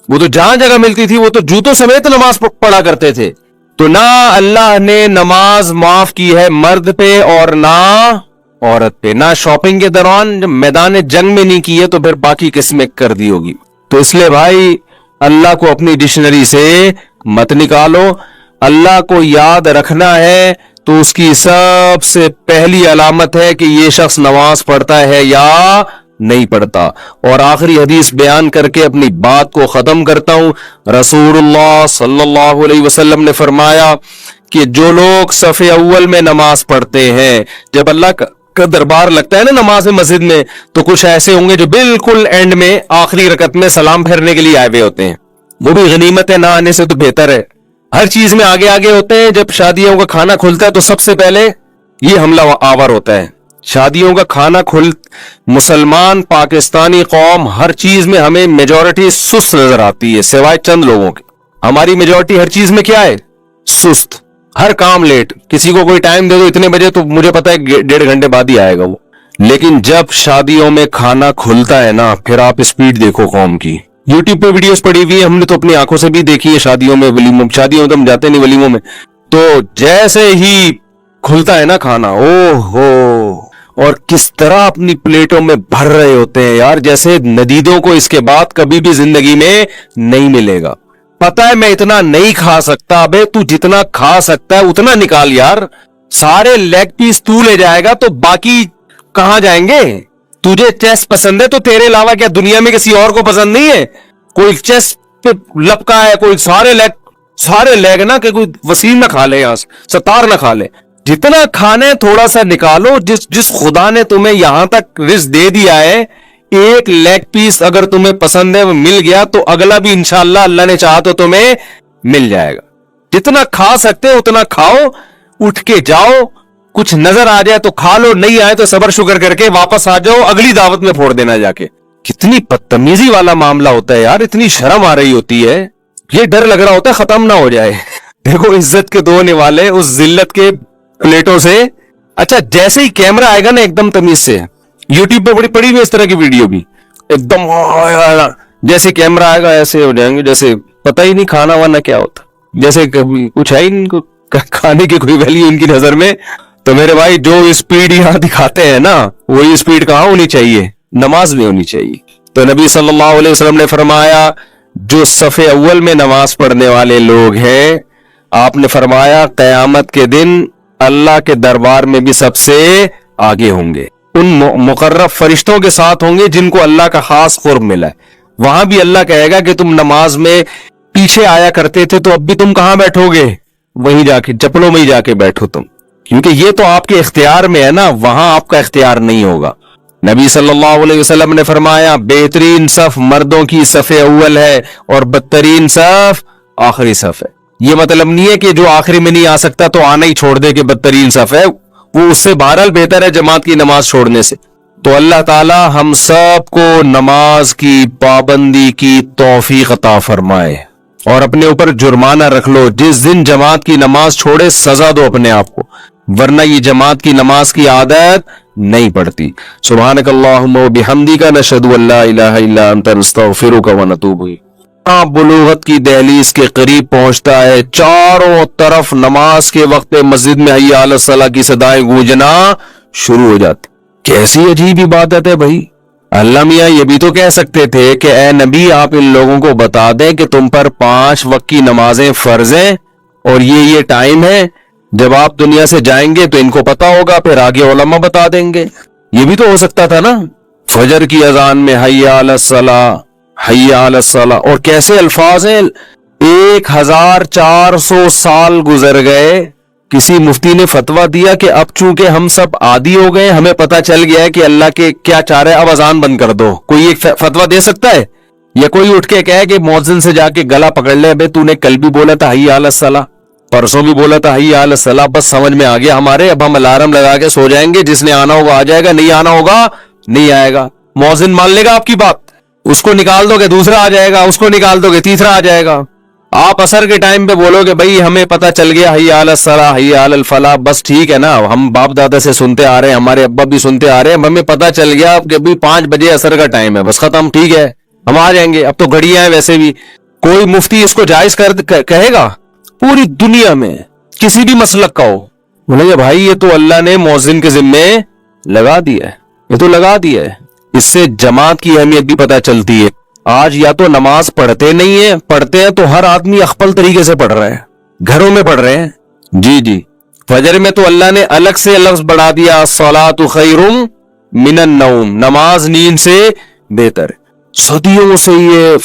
وہ تو جہاں جگہ ملتی تھی وہ تو جوتوں سمیت نماز پڑھا کرتے تھے. تو نہ اللہ نے نماز معاف کی ہے مرد پہ اور نہ عورت پہ. نہ شاپنگ کے دوران, جب میدان جنگ میں نہیں کی ہے تو پھر باقی کس میں کر دی ہوگی. تو اس لیے بھائی اللہ کو اپنی ڈکشنری سے مت نکالو. اللہ کو یاد رکھنا ہے تو اس کی سب سے پہلی علامت ہے کہ یہ شخص نماز پڑھتا ہے یا نہیں پڑھتا. اور آخری حدیث بیان کر کے اپنی بات کو ختم کرتا ہوں. رسول اللہ صلی اللہ علیہ وسلم نے فرمایا کہ جو لوگ صف اول میں نماز پڑھتے ہیں, جب اللہ کا دربار لگتا ہے نا نماز مسجد میں, تو کچھ ایسے ہوں گے جو بالکل اینڈ میں آخری رکعت میں سلام پھیرنے کے لیے آئے ہوئے ہوتے ہیں. وہ بھی غنیمت ہے, نہ آنے سے تو بہتر ہے. ہر چیز میں آگے آگے ہوتے ہیں. جب شادیوں کا کھانا کھلتا ہے تو سب سے پہلے یہ حملہ آور ہوتا ہے. شادیوں کا کھانا مسلمان پاکستانی قوم ہر چیز میں ہمیں میجورٹی سست نظر آتی ہے سوائے چند لوگوں کے. ہماری میجورٹی ہر چیز میں کیا ہے؟ سست. ہر کام لیٹ. کسی کو کوئی ٹائم دے دو اتنے بجے تو مجھے پتا ہے 1.5 گھنٹے بعد ہی آئے گا وہ. لیکن جب شادیوں میں کھانا کھلتا ہے نا, پھر آپ اسپیڈ دیکھو قوم کی. یوٹیوب پہ ویڈیوز پڑی ہوئی ہے, ہم نے تو اپنی آنکھوں سے بھی دیکھی ہے شادیوں میں, ولیموں. شادیوں میں تو ہم جاتے نہیں ولیموں میں. تو جیسے ہی کھلتا ہے نا کھانا, او ہو اور کس طرح اپنی پلیٹوں میں بھر رہے ہوتے ہیں یار، جیسے ندیدوں کو اس کے بعد کبھی بھی زندگی میں نہیں ملے گا. پتا ہے میں اتنا نہیں کھا سکتا، ابے تو جتنا کھا سکتا ہے اتنا نکال یار. سارے لیگ پیس تو لے جائے گا تو باقی کہاں جائیں گے؟ تجھے چیسٹ پسند ہے تو تیرے علاوہ کیا دنیا میں کسی اور کو پسند نہیں ہے؟ کوئی چیسٹ پہ لپکا ہے، کوئی سارے لیگ نا کہ کوئی وسیم نہ کھا لے، یہاں ستار نہ کھا لے. جتنا کھانے تھوڑا سا نکالو. جس خدا نے تمہیں یہاں تک رزق دے دیا ہے، ایک لیگ پیس اگر تمہیں پسند ہے وہ مل گیا تو اگلا بھی انشاءاللہ اللہ نے چاہا تو تمہیں مل جائے گا. جتنا کھا سکتے اتنا کھاؤ، اٹھ کے جاؤ، کچھ نظر آ جائے تو کھا لو، نہیں آئے تو صبر شکر کر کے واپس آ جاؤ، اگلی دعوت میں پھوڑ دینا جا کے. کتنی بدتمیزی والا معاملہ ہوتا ہے یار، اتنی شرم آ رہی ہوتی ہے. یہ ڈر لگ رہا ہوتا ہے ختم نہ ہو جائے. دیکھو عزت کے دونے والے اس ذلت کے پلیٹوں سے. اچھا جیسے ہی کیمرہ آئے گا نا ایک دم تمیز سے، یوٹیوب پہ بڑی پڑی ہوئی اس طرح کی ویڈیو بھی، ایک دم جیسے کیمرہ آئے گا ایسے ہو جائیں گے جیسے پتہ ہی نہیں کھانا وانا کیا ہوتا، جیسے کبھی کچھ ہے ہی ان کو کھانے کی کوئی ویلیو ان کی نظر میں. تو میرے بھائی جو اسپیڈ یہاں دکھاتے ہیں نا وہی اسپیڈ کہاں ہونی چاہیے؟ نماز میں ہونی چاہیے. تو نبی صلی اللہ علیہ وسلم نے فرمایا جو صف اول میں نماز پڑھنے والے لوگ ہیں، آپ نے فرمایا قیامت کے دن اللہ کے دربار میں بھی سب سے آگے ہوں گے، ان مقرب فرشتوں کے ساتھ ہوں گے جن کو اللہ کا خاص قرب ملا ہے. وہاں بھی اللہ کہے گا کہ تم نماز میں پیچھے آیا کرتے تھے تو اب بھی تم کہاں بیٹھو گے؟ وہیں جا کے چپلوں میں ہی جا کے بیٹھو تم، کیونکہ یہ تو آپ کے اختیار میں ہے نا، وہاں آپ کا اختیار نہیں ہوگا. نبی صلی اللہ علیہ وسلم نے فرمایا بہترین صف مردوں کی صف اول ہے اور بدترین صف آخری صف ہے. یہ مطلب نہیں ہے کہ جو آخری میں نہیں آ سکتا تو آنا ہی چھوڑ دے کہ بدترین صف ہے، وہ اس سے بہرحال بہتر ہے جماعت کی نماز چھوڑنے سے. تو اللہ تعالی ہم سب کو نماز کی پابندی کی توفیق عطا فرمائے. اور اپنے اوپر جرمانہ رکھ لو، جس دن جماعت کی نماز چھوڑے سزا دو اپنے آپ کو، ورنہ یہ جماعت کی نماز کی عادت نہیں پڑتی. سبحانک اللہم و بحمدک نشہد ان لا الہ الا انت نستغفرک و نتوب الیک. بلوغت کی دہلیز کے قریب پہنچتا ہے، چاروں طرف نماز کے وقت مسجد میں حی علی الصلاۃ کی صدائیں گونجنا شروع ہو جاتی. کیسی عجیب عبادت ہے بھائی. اللہ میاں یہ بھی تو کہہ سکتے تھے کہ اے نبی آپ ان لوگوں کو بتا دیں کہ تم پر 5 وقت کی نمازیں فرض ہیں اور یہ ٹائم ہے، جب آپ دنیا سے جائیں گے تو ان کو پتا ہوگا، پھر آگے علماء بتا دیں گے. یہ بھی تو ہو سکتا تھا نا. فجر کی اذان میں حی علی الصلاۃ حی علی الصلاۃ، اور کیسے الفاظ ہیں. 1400 سال گزر گئے، کسی مفتی نے فتویٰ دیا کہ اب چونکہ ہم سب عادی ہو گئے، ہمیں پتہ چل گیا ہے کہ اللہ کے کیا چاہ رہے، اب اذان بند کر دو. کوئی ایک فتویٰ دے سکتا ہے؟ یا کوئی اٹھ کے کہے کہ مؤذن سے جا کے گلا پکڑ لے، بے تو نے کل بھی بولا تھا حی علی الصلاۃ، پرسوں بھی بولا تھا حی علی الصلاۃ، بس سمجھ میں آ گیا ہمارے، اب ہم الارم لگا کے سو جائیں گے، جس نے آنا ہوگا آ جائے گا، نہیں آنا ہوگا نہیں آئے گا. مؤذن مان لے گا آپ کی بات؟ اس کو نکال دو گے دوسرا آ جائے گا، اس کو نکال دو گے تیسرا آ جائے گا. آپ عصر کے ٹائم پہ بولو گے بھائی ہمیں پتہ چل گیا حی علی الصلاۃ حی علی الفلاح، بس ٹھیک ہے نا، ہم باپ دادا سے سنتے آ رہے ہیں، ہمارے ابا بھی سنتے آ رہے ہیں، ہمیں پتہ چل گیا کہ ابھی 5 بجے عصر کا ٹائم ہے، بس ختم، ٹھیک ہے ہم آ جائیں گے، اب تو گھڑیاں ہیں ویسے بھی. کوئی مفتی اس کو جائز کہے گا؟ پوری دنیا میں کسی بھی مسلک کا ہو بولے گا بھائی یہ تو اللہ نے مؤذن کے ذمے لگا دیا ہے، یہ تو لگا دیا ہے. اس سے جماعت کی اہمیت بھی پتہ چلتی ہے. آج یا تو نماز پڑھتے نہیں ہیں، پڑھتے ہیں تو ہر آدمی اخپل طریقے سے پڑھ رہا ہے، گھروں میں پڑھ رہے ہیں. جی فجر میں تو اللہ نے الگ سے لفظ بڑھا دیا الصلاۃ خیر من النوم، نماز نیند سے بہتر ہے. صدیوں سے یہ،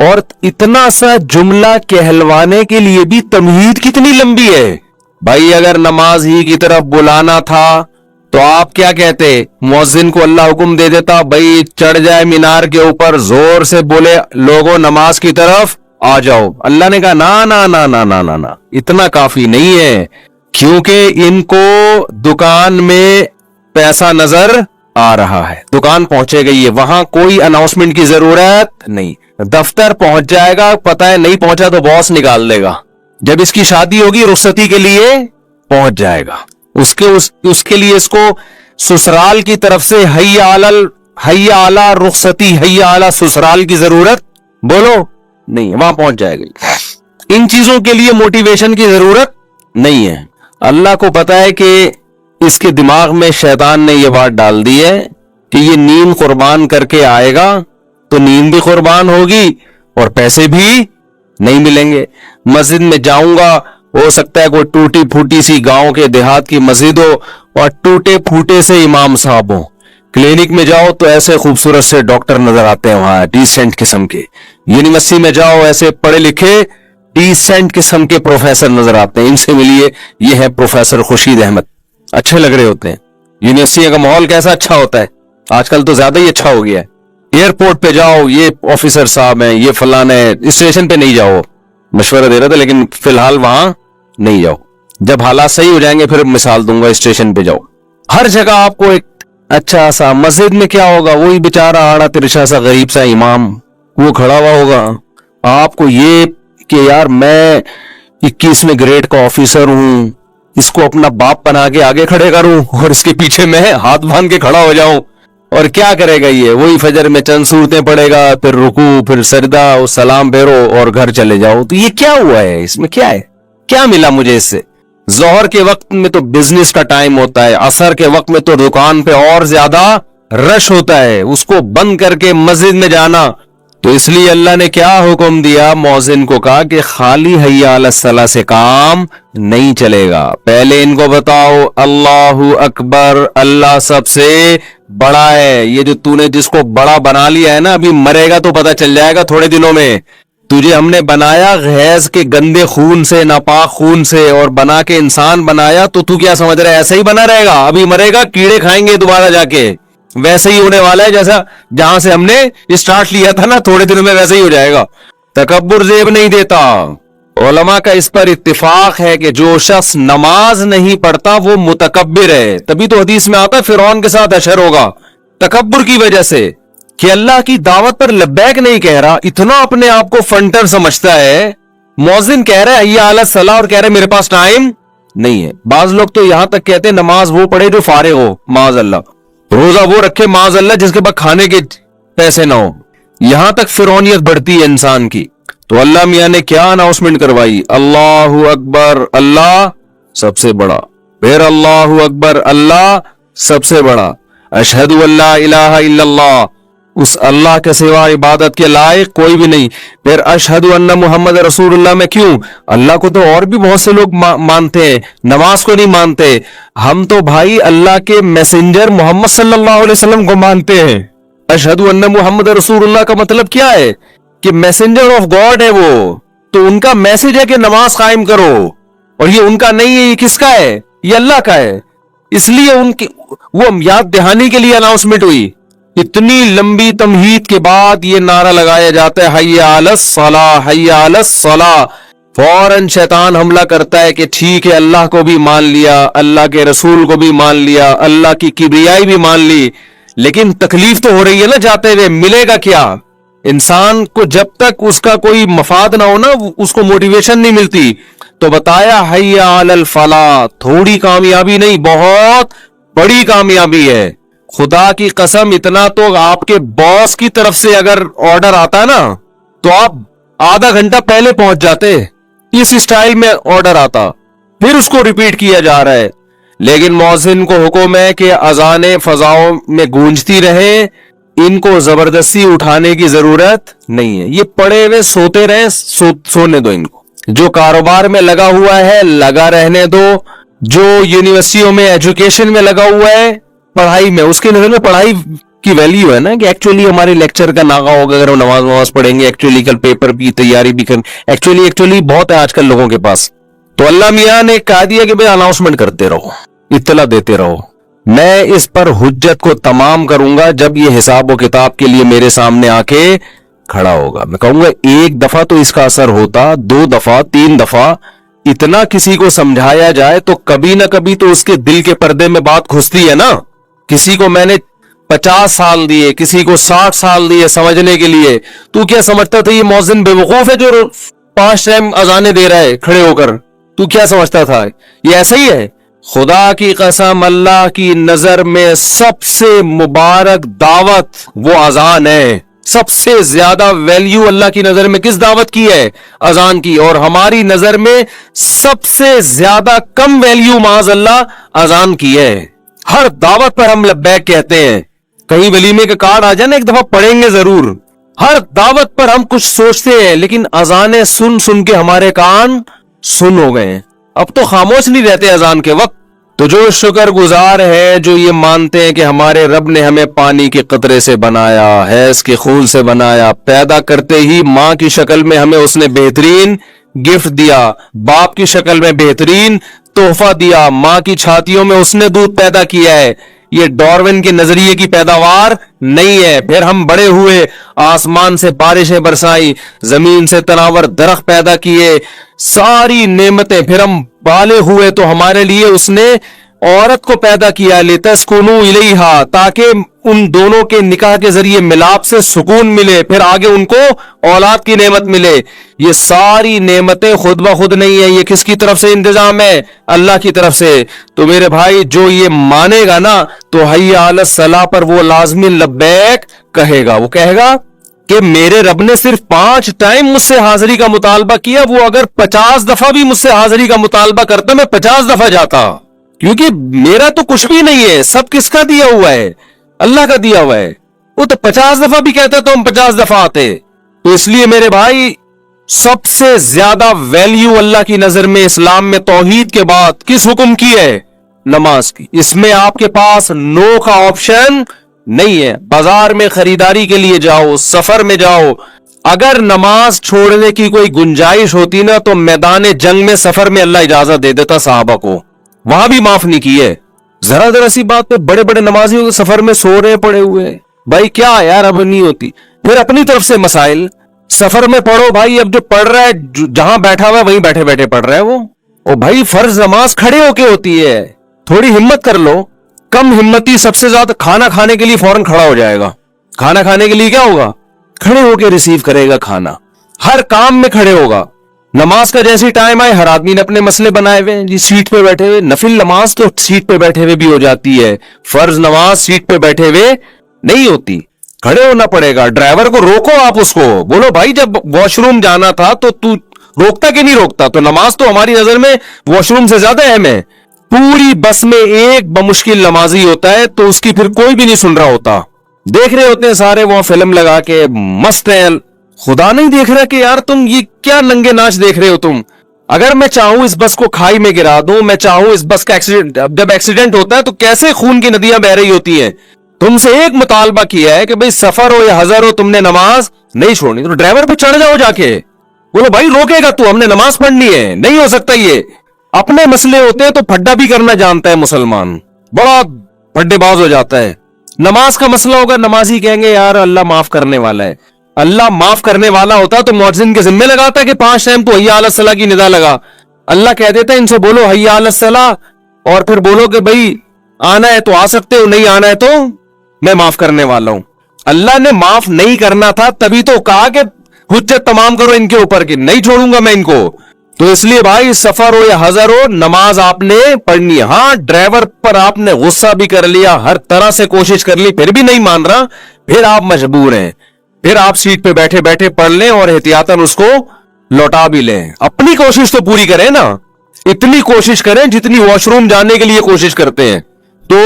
اور اتنا سا جملہ کہلوانے کے لیے بھی تمہید کتنی لمبی ہے. بھائی اگر نماز ہی کی طرف بلانا تھا تو آپ کیا کہتے؟ مؤذن کو اللہ حکم دے دیتا بھائی چڑھ جائے مینار کے اوپر، زور سے بولے لوگوں نماز کی طرف آ جاؤ. اللہ نے کہا نا نا نا نا نا نا نا، اتنا کافی نہیں ہے، کیونکہ ان کو دکان میں پیسہ نظر آ رہا ہے، دکان پہنچے گئی ہے، وہاں کوئی اناؤنسمنٹ کی ضرورت نہیں. دفتر پہنچ جائے گا، پتہ ہے نہیں پہنچا تو باس نکال لے گا. جب اس کی شادی ہوگی رخصتی کے لیے پہنچ جائے گا، اس کے لیے اس کو سسرال کی طرف سے حی علی رخصتی حی علی سسرال کی ضرورت بولو نہیں، وہاں پہنچ جائے گا. ان چیزوں کے لیے موٹیویشن کی ضرورت نہیں ہے. اللہ کو پتا ہے کہ اس کے دماغ میں شیطان نے یہ بات ڈال دی ہے کہ یہ نیند قربان کر کے آئے گا تو نیند بھی قربان ہوگی اور پیسے بھی نہیں ملیں گے. مسجد میں جاؤں گا, ہو سکتا ہے کوئی ٹوٹی پھوٹی سی گاؤں کے دیہات کی مسجد ہو اور ٹوٹے پھوٹے سے امام صاحب ہوں. کلینک میں جاؤ تو ایسے خوبصورت سے ڈاکٹر نظر آتے ہیں وہاں, ڈیسنٹ قسم کے. یونیورسٹی میں جاؤ, ایسے پڑھے لکھے ڈیسنٹ قسم کے پروفیسر نظر آتے ہیں. ان سے ملیے, یہ ہے پروفیسر خورشید احمد, اچھے لگ رہے ہوتے ہیں. یونیورسٹی کا ماحول کیسا اچھا ہوتا ہے, آج کل تو زیادہ ہی اچھا ہو گیا ہے. ایئرپورٹ پہ جاؤ, یہ آفیسر صاحب ہیں, یہ فلان ہے. اسٹیشن پہ نہیں جاؤ, مشورہ دے رہا تھا, لیکن فی الحال وہاں نہیں جاؤ. جب حالات صحیح ہو جائیں گے پھر مثال دوں گا, اسٹیشن پہ جاؤ. ہر جگہ آپ کو ایک اچھا سا, مسجد میں کیا ہوگا, وہی بیچارہ آڑا ترشا سا غریب سا امام وہ کھڑا ہوا ہوگا. آپ کو یہ کہ یار میں 21ویں گریڈ کا آفیسر ہوں, اس کو اپنا باپ بنا کے آگے کھڑے کروں اور اس کے پیچھے میں ہاتھ باندھ کے کھڑا ہو جاؤں. اور کیا کرے گا یہ, وہی فجر میں چند صورتیں پڑھے گا, پھر رکوع, پھر سجدہ, سلام پھیرو اور گھر چلے جاؤ. تو یہ کیا ہوا ہے, اس میں کیا ہے, کیا ملا مجھے اس سے؟ ظہر کے وقت میں تو بزنس کا ٹائم ہوتا ہے, عصر کے وقت میں تو دکان پہ اور زیادہ رش ہوتا ہے, اس کو بند کر کے مسجد میں جانا. تو اس لیے اللہ نے کیا حکم دیا, مؤذن کو کہا کہ خالی حی علی الصلاۃ سے کام نہیں چلے گا, پہلے ان کو بتاؤ اللہ اکبر, اللہ سب سے بڑا ہے. یہ جو تو نے جس کو بڑا بنا لیا ہے نا, ابھی مرے گا تو پتہ چل جائے گا تھوڑے دنوں میں. تجھے ہم نے بنایا غیظ کے گندے خون سے, ناپاک خون سے, اور بنا کے انسان بنایا, تو کیا سمجھ رہا ہے ایسا ہی بنا رہے گا؟ ابھی مرے گا, کیڑے کھائیں گے دوبارہ جا کے, ویسے ہی ہونے والا ہے جیسا جہاں سے ہم نے اسٹارٹ لیا تھا نا, تھوڑے دنوں میں ویسے ہی ہو جائے گا. تکبر زیب نہیں دیتا. علماء کا اس پر اتفاق ہے کہ جو شخص نماز نہیں پڑھتا وہ متکبر ہے. تبھی تو حدیث میں آتا ہے فرعون کے ساتھ حشر ہوگا, تکبر کی وجہ سے کہ اللہ کی دعوت پر لبیک نہیں کہہ رہا, اتنا اپنے آپ کو فنٹر سمجھتا ہے. مؤذن کہہ رہا ہے حی علی الصلاۃ اور کہہ رہا ہے میرے پاس ٹائم نہیں ہے. بعض لوگ تو یہاں تک کہتے ہیں نماز وہ پڑھے جو فارغ ہو, معاذ اللہ, روزہ وہ رکھے معاذ اللہ جس کے پاس کھانے کے پیسے نہ ہو. یہاں تک فرعونیت بڑھتی ہے انسان کی. تو اللہ میاں نے کیا اناؤنسمنٹ کروائی, اللہ اکبر, اللہ سب سے بڑا, پھر اللہ اکبر, اللہ سب سے بڑا, اشہد ان لا الہ الا اللہ, اس اللہ کے سوا عبادت کے لائق کوئی بھی نہیں, پھر اشہد ان محمد رسول اللہ. میں کیوں, اللہ کو تو اور بھی بہت سے لوگ مانتے ہیں, نماز کو نہیں مانتے. ہم تو بھائی اللہ کے میسنجر محمد صلی اللہ علیہ وسلم کو مانتے ہیں. اشہد ان محمد رسول اللہ کا مطلب کیا ہے کہ میسنجر آف گاڈ ہے وہ, تو ان کا میسج ہے کہ نماز قائم کرو, اور یہ ان کا نہیں ہے, یہ کس کا ہے, یہ اللہ کا ہے. اس لیے ان کی وہ یاد دہانی کے لیے اناؤنسمنٹ ہوئی. اتنی لمبی تمہید کے بعد یہ نعرہ لگایا جاتا ہے حی علی الصلاۃ, حی علی الصلاۃ. فوراً شیطان حملہ کرتا ہے کہ ٹھیک ہے اللہ کو بھی مان لیا, اللہ کے رسول کو بھی مان لیا, اللہ کی کبریائی بھی مان لی, لیکن تکلیف تو ہو رہی ہے نا جاتے ہوئے. ملے گا کیا انسان کو جب تک اس کا کوئی مفاد نہ ہو نا, اس کو موٹیویشن نہیں ملتی. تو بتایا حی علی الفلاح, تھوڑی کامیابی نہیں, بہت بڑی کامیابی ہے. خدا کی قسم, اتنا تو آپ کے باس کی طرف سے اگر آرڈر آتا نا تو آپ آدھا گھنٹہ پہلے پہنچ جاتے. اس سٹائل میں آرڈر آتا, پھر اس کو ریپیٹ کیا جا رہا ہے. لیکن مؤذن کو حکم ہے کہ اذانیں فضاؤں میں گونجتی رہیں, ان کو زبردستی اٹھانے کی ضرورت نہیں ہے. یہ پڑے ہوئے سوتے رہیں, سونے دو ان کو. جو کاروبار میں لگا ہوا ہے لگا رہنے دو, جو یونیورسٹیوں میں ایجوکیشن میں لگا ہوا ہے, پڑھائی میں, اس کے نظر میں پڑھائی کی ویلیو ہے نا, کہ ایکچولی ہمارے لیکچر کا ناغا ہوگا اگر ہم نماز پڑھیں گے, ایکچولی کل پیپر کی تیاری بھی کریں, ایکچولی بہت ہے آج کل لوگوں کے پاس. تو اللہ میاں نے کہا دیا کہ بھائی اناؤنسمنٹ کرتے رہو, اطلاع دیتے رہو. میں اس پر حجت کو تمام کروں گا جب یہ حساب و کتاب کے لیے میرے سامنے آ کے کھڑا ہوگا. میں کہوں گا ایک دفعہ تو اس کا اثر ہوتا, 2 دفعہ 3 دفعہ, اتنا کسی کو سمجھایا جائے تو کبھی نہ کبھی تو اس کے دل کے پردے میں بات گھستی ہے نا. کسی کو میں نے 50 سال دیے, کسی کو 60 سال دیے سمجھنے کے لیے. تو کیا سمجھتا تھا یہ مؤذن بے وقوف ہے جو 5 ٹائم اذانیں دے رہا ہے کھڑے ہو کر؟ تو کیا سمجھتا تھا یہ ایسا ہی ہے؟ خدا کی قسم, اللہ کی نظر میں سب سے مبارک دعوت وہ اذان ہے. سب سے زیادہ ویلیو اللہ کی نظر میں کس دعوت کی ہے؟ اذان کی. اور ہماری نظر میں سب سے زیادہ کم ویلیو معاذ اللہ اذان کی ہے. ہر دعوت پر ہم لبیک کہتے ہیں. کہیں ولیمے کا کارڈ آ جائے نا ایک دفعہ پڑھیں گے ضرور. ہر دعوت پر ہم کچھ سوچتے ہیں, لیکن اذانیں سن سن کے ہمارے کان سن ہو گئے ہیں. اب تو خاموش نہیں رہتے اذان کے وقت. تو جو شکر گزار ہے, جو یہ مانتے ہیں کہ ہمارے رب نے ہمیں پانی کے قطرے سے بنایا, حیض کے خون سے بنایا, پیدا کرتے ہی ماں کی شکل میں ہمیں اس نے بہترین گفٹ دیا, باپ کی شکل میں بہترین تحفہ دیا, ماں کی چھاتیوں میں اس نے دودھ پیدا کیا ہے. یہ ڈاروین کے نظریے کی پیداوار نہیں ہے. پھر ہم بڑے ہوئے, آسمان سے بارشیں برسائی, زمین سے تناور درخت پیدا کیے, ساری نعمتیں. پھر ہم بالے ہوئے تو ہمارے لیے اس نے عورت کو پیدا کیا, لِتَسْكُنُوا إِلَيْهَا, تاکہ ان دونوں کے نکاح کے ذریعے ملاپ سے سکون ملے, پھر آگے ان کو اولاد کی نعمت ملے. یہ ساری نعمتیں خود بخود نہیں ہیں, یہ کس کی طرف سے انتظام ہے؟ اللہ کی طرف سے. تو میرے بھائی جو یہ مانے گا نا تو حی علی الصلاح پر وہ لازمی لبیک کہے گا. وہ کہے گا کہ میرے رب نے صرف 5 ٹائم مجھ سے حاضری کا مطالبہ کیا, وہ اگر 50 دفعہ بھی مجھ سے حاضری کا مطالبہ کرتا میں 50 دفعہ جاتا, کیونکہ میرا تو کچھ بھی نہیں ہے, سب کس کا دیا ہوا ہے؟ اللہ کا دیا ہوا ہے. وہ تو 50 دفعہ بھی کہتا تو ہم 50 دفعہ آتے. تو اس لیے میرے بھائی سب سے زیادہ ویلیو اللہ کی نظر میں اسلام میں توحید کے بعد کس حکم کی ہے؟ نماز کی. اس میں آپ کے پاس نو کا آپشن نہیں ہے. بازار میں خریداری کے لیے جاؤ, سفر میں جاؤ, اگر نماز چھوڑنے کی کوئی گنجائش ہوتی نا تو میدان جنگ میں سفر میں اللہ اجازت دے دیتا صحابہ کو, وہاں بھی معاف نہیں کی ہے. ذرا سی بات پہ بڑے بڑے نمازیوں کے سفر میں سو رہے پڑے ہوئے. بھائی کیا یار, اب نہیں ہوتی. پھر اپنی طرف سے مسائل سفر میں پڑھو بھائی. اب جو پڑھ رہا ہے جہاں بیٹھا ہوا ہے وہیں بیٹھے بیٹھے پڑھ رہا ہے وہ. او بھائی فرض نماز کھڑے ہو کے ہوتی ہے, تھوڑی ہمت کر لو. کم ہمتی سب سے زیادہ کھانا کھانے کے لیے فوراً کھڑا ہو جائے گا. کھانا کھانے کے لیے کیا ہوگا؟ کھڑے ہو کے ریسیو کرے گا کھانا. ہر کام میں کھڑے ہوگا. نماز کا جیسی ٹائم آئے, ہر آدمی نے اپنے مسئلے بنائے ہوئے جی, سیٹ پہ بیٹھے ہوئے. نفل نماز تو سیٹ پہ بیٹھے ہوئے بھی ہو جاتی ہے, فرض نماز سیٹ پہ بیٹھے ہوئے نہیں ہوتی. کھڑے ہونا پڑے گا. ڈرائیور کو روکو, آپ اس کو بولو بھائی جب واش روم جانا تھا تو روکتا کہ نہیں روکتا. تو نماز تو ہماری نظر میں واش روم سے زیادہ اہم ہے. پوری بس میں ایک بمشکل نمازی ہوتا ہے تو اس کی پھر کوئی بھی نہیں سن رہا ہوتا. دیکھ رہے ہوتے ہیں سارے وہاں فلم لگا کے مست ہیں. خدا نہیں دیکھ رہا کہ یار تم یہ کیا ننگے ناچ دیکھ رہے ہو تم. اگر میں چاہوں اس بس کو کھائی میں گرا دوں, میں چاہوں اس بس کا ایکسیڈنٹ, جب ایکسیڈنٹ ہوتا ہے تو کیسے خون کی ندیاں بہ رہی ہوتی ہیں. تم سے ایک مطالبہ کیا ہے کہ بھئی سفر ہو یا حضر ہو تم نے نماز نہیں چھوڑنی. تو ڈرائیور پہ چڑھ جاؤ جا کے, بولو بھائی روکے گا تو, ہم نے نماز پڑھنی ہے. نہیں ہو سکتا یہ. اپنے مسئلے ہوتے ہیں تو پھڈا بھی کرنا جانتا ہے مسلمان, بڑا پھڈے باز ہو جاتا ہے. نماز کا مسئلہ ہوگا, نمازی کہیں گے یار اللہ معاف کرنے والا ہے. اللہ معاف کرنے والا ہوتا تو مؤذن کے ذمہ لگاتا کہ 5 ٹائم تو حی علی الصلاح کی ندا لگا. اللہ کہہ دیتا ان سے بولو حی علی الصلاح, اور پھر بولو کہ بھئی آنا ہے تو آ سکتے ہو, نہیں آنا ہے تو میں معاف کرنے والا ہوں. اللہ نے معاف نہیں کرنا تھا تبھی تو کہا کہ حجت تمام کرو ان کے اوپر, کہ نہیں چھوڑوں گا میں ان کو. تو اس لیے بھائی سفر ہو یا حضر ہو نماز آپ نے پڑھنی ہے. ہاں ڈرائیور پر آپ نے غصہ بھی کر لیا, ہر طرح سے کوشش کر لی, پھر بھی نہیں مان رہا, پھر آپ مجبور ہیں. پھر آپ سیٹ پہ بیٹھے بیٹھے پڑھ لیں اور احتیاطاً اس کو لوٹا بھی لیں. اپنی کوشش تو پوری کریں نا, اتنی کوشش کریں جتنی واش روم جانے کے لیے کوشش کرتے ہیں. تو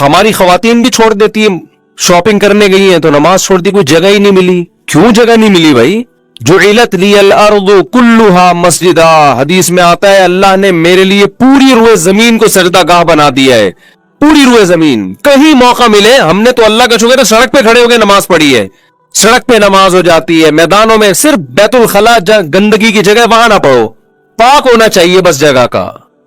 ہماری خواتین بھی چھوڑ دیتی ہیں, شاپنگ کرنے گئی ہیں تو نماز چھوڑ دی, کوئی جگہ ہی نہیں ملی. کیوں جگہ نہیں ملی بھائی؟ جعلت لی الارض کلھا مسجدا, حدیث میں آتا ہے اللہ نے میرے لیے پوری روئے زمین کو سجدہ گاہ بنا دیا ہے. پوری روئے زمین, کہیں موقع ملے ہم نے تو اللہ کا شکر ہے سڑک پہ کھڑے ہو کے نماز پڑھی ہے. سڑک پہ نماز ہو جاتی ہے, میدانوں میں. صرف بیت الخلاء گندگی کی جگہ وہاں نہ پڑھو, پاک ہونا چاہیے بس جگہ کا.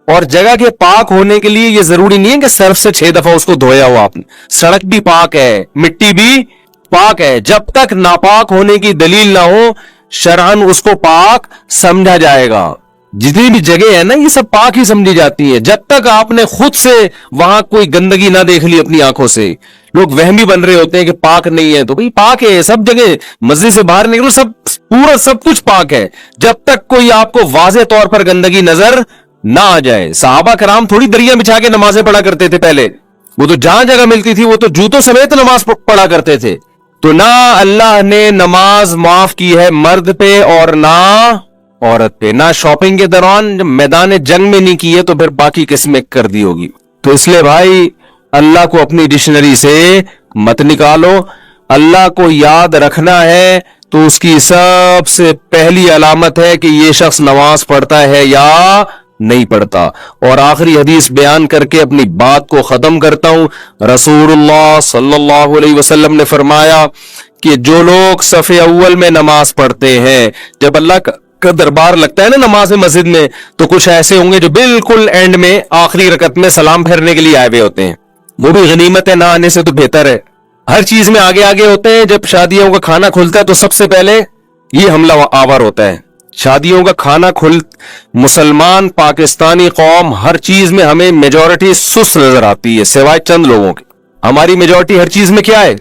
اور جگہ کے پاک ہونے کے لیے یہ ضروری نہیں ہے کہ صرف سے 6 دفعہ اس کو دھویا ہوا آپ نے. سڑک بھی پاک ہے, مٹی بھی پاک ہے. جب تک ناپاک ہونے کی دلیل نہ ہو شرعن اس کو پاک سمجھا جائے گا. جتنی بھی جگہ ہے نا یہ سب پاک ہی سمجھی جاتی ہے جب تک آپ نے خود سے وہاں کوئی گندگی نہ دیکھ لی اپنی آنکھوں سے. لوگ وہمی بن رہے ہوتے ہیں کہ پاک نہیں ہے, تو بھئی پاک ہے سب جگہ. مسجد سے باہر نکلو سب پورا سب کچھ پاک ہے, جب تک کوئی آپ کو واضح طور پر گندگی نظر نہ آ جائے. صحابہ کرام تھوڑی دریا بچھا کے نمازیں پڑھا کرتے تھے پہلے, وہ تو جہاں جگہ ملتی تھی وہ تو جوتوں سمیت نماز پڑھا کرتے تھے. تو نہ اللہ نے نماز معاف کی ہے مرد پہ اور نہ عورت پہ، نہ شاپنگ کے دوران جب میدان جنگ میں نہیں کی ہے تو پھر باقی کس میں کر دی ہوگی. تو اس لیے بھائی اللہ کو اپنی ڈکشنری سے مت نکالو. اللہ کو یاد رکھنا ہے تو اس کی سب سے پہلی علامت ہے کہ یہ شخص نماز پڑھتا ہے یا نہیں پڑھتا. اور آخری حدیث بیان کر کے اپنی بات کو ختم کرتا ہوں. رسول اللہ صلی اللہ علیہ وسلم نے فرمایا کہ جو لوگ صف اول میں نماز پڑھتے ہیں، جب اللہ کا دربار لگتا ہے نا نماز مسجد میں، تو کچھ ایسے ہوں گے جو بالکل اینڈ میں آخری رکعت میں سلام پھیرنے کے لیے آئے ہوئے ہوتے ہیں. وہ بھی غنیمت ہے، نہ آنے سے تو بہتر ہے. ہر چیز میں آگے آگے ہوتے ہیں. جب شادیوں کا کھانا کھلتا ہے تو سب سے پہلے یہ حملہ آور ہوتا ہے. شادیوں کا کھانا مسلمان پاکستانی قوم ہر چیز میں ہمیں میجورٹی سست نظر آتی ہے سوائے چند لوگوں کی. ہماری میجورٹی ہر چیز میں کیا ہے؟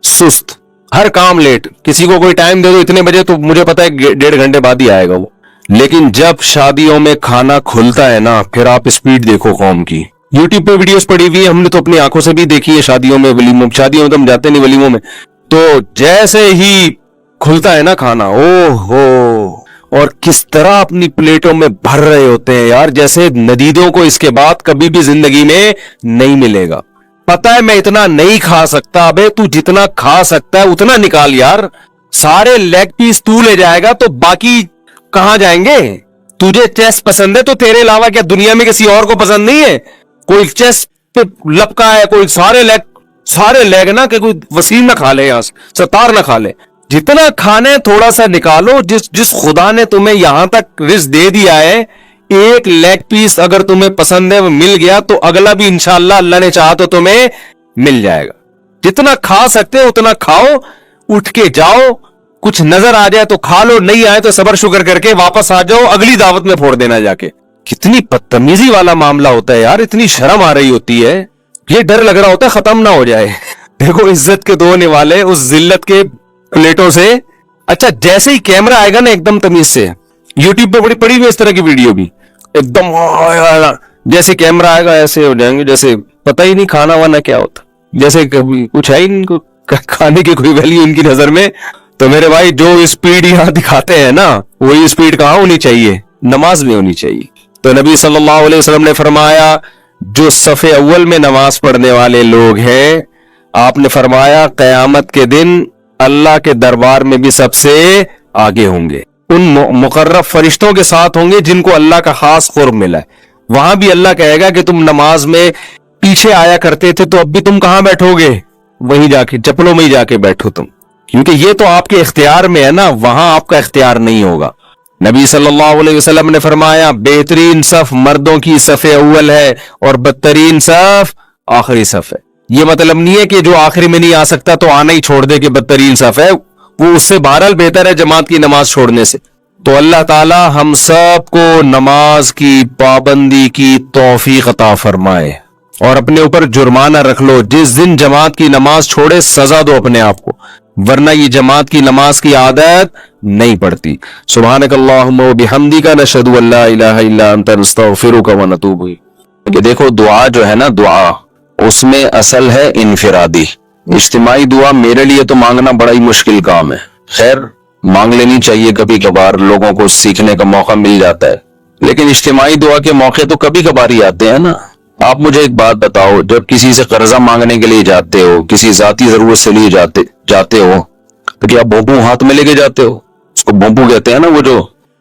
سست. ہر کام لیٹ. کسی کو کوئی ٹائم دے دو اتنے بجے تو مجھے پتا ہے 1.5 گھنٹے بعد ہی آئے گا وہ. لیکن جب شادیوں میں کھانا کھلتا ہے نا، پھر آپ اسپیڈ دیکھو قوم کی. یوٹیوب پہ ویڈیوز پڑی ہوئی ہے، ہم نے تو اپنی آنکھوں سے بھی دیکھی ہے. شادیوں میں شادیوں میں تو ہم جاتے نہیں ولیموں میں، تو جیسے ہی کھلتا ہے نا کھانا، او ہو، اور کس طرح اپنی پلیٹوں میں بھر رہے ہوتے ہیں یار، جیسے ندیدوں کو اس کے بعد کبھی بھی زندگی میں نہیں ملے گا. پتا ہے میں اتنا نہیں کھا سکتا. ابے تو جتنا کھا سکتا ہے اتنا نکال یار. سارے لیگ پیس تو لے جائے گا تو باقی کہاں جائیں گے؟ تجھے چیسٹ پسند ہے تو تیرے علاوہ کیا دنیا میں کسی اور کو پسند نہیں ہے؟ کوئی چیسٹ پہ لپکا ہے، کوئی سارے لیگ نا، کہ کوئی وسیم نہ کھا لے، یہاں سے ستار نہ کھا لے. جتنا کھانے تھوڑا سا نکالو. جس خدا نے تمہیں یہاں تک رزق دے دیا ہے، ایک لیگ پیس اگر تمہیں پسند ہے وہ مل گیا تو اگلا بھی انشاءاللہ اللہ نے چاہا تو تمہیں مل جائے گا. جتنا کھا سکتے ہو اتنا کھاؤ. اٹھ کے جاؤ، کچھ نظر آ جائے تو کھا لو، نہیں آئے تو صبر شکر کر کے واپس آ جاؤ، اگلی دعوت میں پھوڑ دینا جا کے. کتنی بدتمیزی والا معاملہ ہوتا ہے یار. اتنی شرم آ رہی ہوتی ہے، یہ ڈر لگ رہا ہوتا ہے ختم نہ ہو جائے. دیکھو عزت کے دونے والے اس ذلت کے پلیٹوں سے. اچھا جیسے ہی کیمرہ آئے گا نا ایک دم تمیز سے، یوٹیوب پہ بڑی پڑی ہوئی اس طرح کی ویڈیو بھی، ایک دم جیسے کیمرہ آئے گا ایسے ہو جائیں گے جیسے پتہ ہی نہیں کھانا وانا کیا ہوتا، جیسے کبھی کچھ ہے ہی ان کو کھانے کی کوئی ویلیو ان کی نظر میں. تو میرے بھائی جو اسپیڈ یہاں دکھاتے ہیں نا، وہی اسپیڈ کہاں ہونی چاہیے؟ نماز میں ہونی چاہیے. تو نبی صلی اللہ علیہ وسلم نے فرمایا جو صف اول میں نماز پڑھنے والے لوگ ہیں، آپ نے فرمایا قیامت کے دن اللہ کے دربار میں بھی سب سے آگے ہوں گے. ان مقرب فرشتوں کے ساتھ ہوں گے جن کو اللہ کا خاص قرب ملا ہے. وہاں بھی اللہ کہے گا کہ تم نماز میں پیچھے آیا کرتے تھے تو اب بھی تم کہاں بیٹھو گے؟ وہیں جا کے چپلوں میں ہی جا کے بیٹھو تم، کیونکہ یہ تو آپ کے اختیار میں ہے نا، وہاں آپ کا اختیار نہیں ہوگا. نبی صلی اللہ علیہ وسلم نے فرمایا بہترین صف مردوں کی صف اول ہے اور بدترین صف آخری صف ہے. یہ مطلب نہیں ہے کہ جو آخری میں نہیں آ سکتا تو آنا ہی چھوڑ دے کہ بدترین صف ہے، وہ اس سے بہرحال بہتر ہے جماعت کی نماز چھوڑنے سے. تو اللہ تعالی ہم سب کو نماز کی پابندی کی توفیق عطا فرمائے. اور اپنے اوپر جرمانہ رکھ لو، جس دن جماعت کی نماز چھوڑے سزا دو اپنے آپ کو، ورنہ یہ جماعت کی نماز کی عادت نہیں پڑتی. سبحانک اللہم و بحمدک نشہد ان لا الہ الا انت نستغفرک و نتوب الیک. کہ دیکھو دعا جو ہے نا، دعا اس میں اصل ہے انفرادی. اجتماعی دعا میرے لیے تو مانگنا بڑا ہی مشکل کام ہے. خیر مانگ لینی چاہیے، کبھی کبھار لوگوں کو سیکھنے کا موقع مل جاتا ہے. لیکن اجتماعی دعا کے موقع تو کبھی کبھار ہی آتے ہیں نا. آپ مجھے ایک بات بتاؤ، جب کسی سے قرضہ مانگنے کے لیے جاتے ہو، کسی ذاتی ضرورت سے لیے جاتے ہو، تو کیا بھونپو ہاتھ میں لے کے جاتے ہو؟ اس کو بھونپو کہتے ہیں نا، وہ جو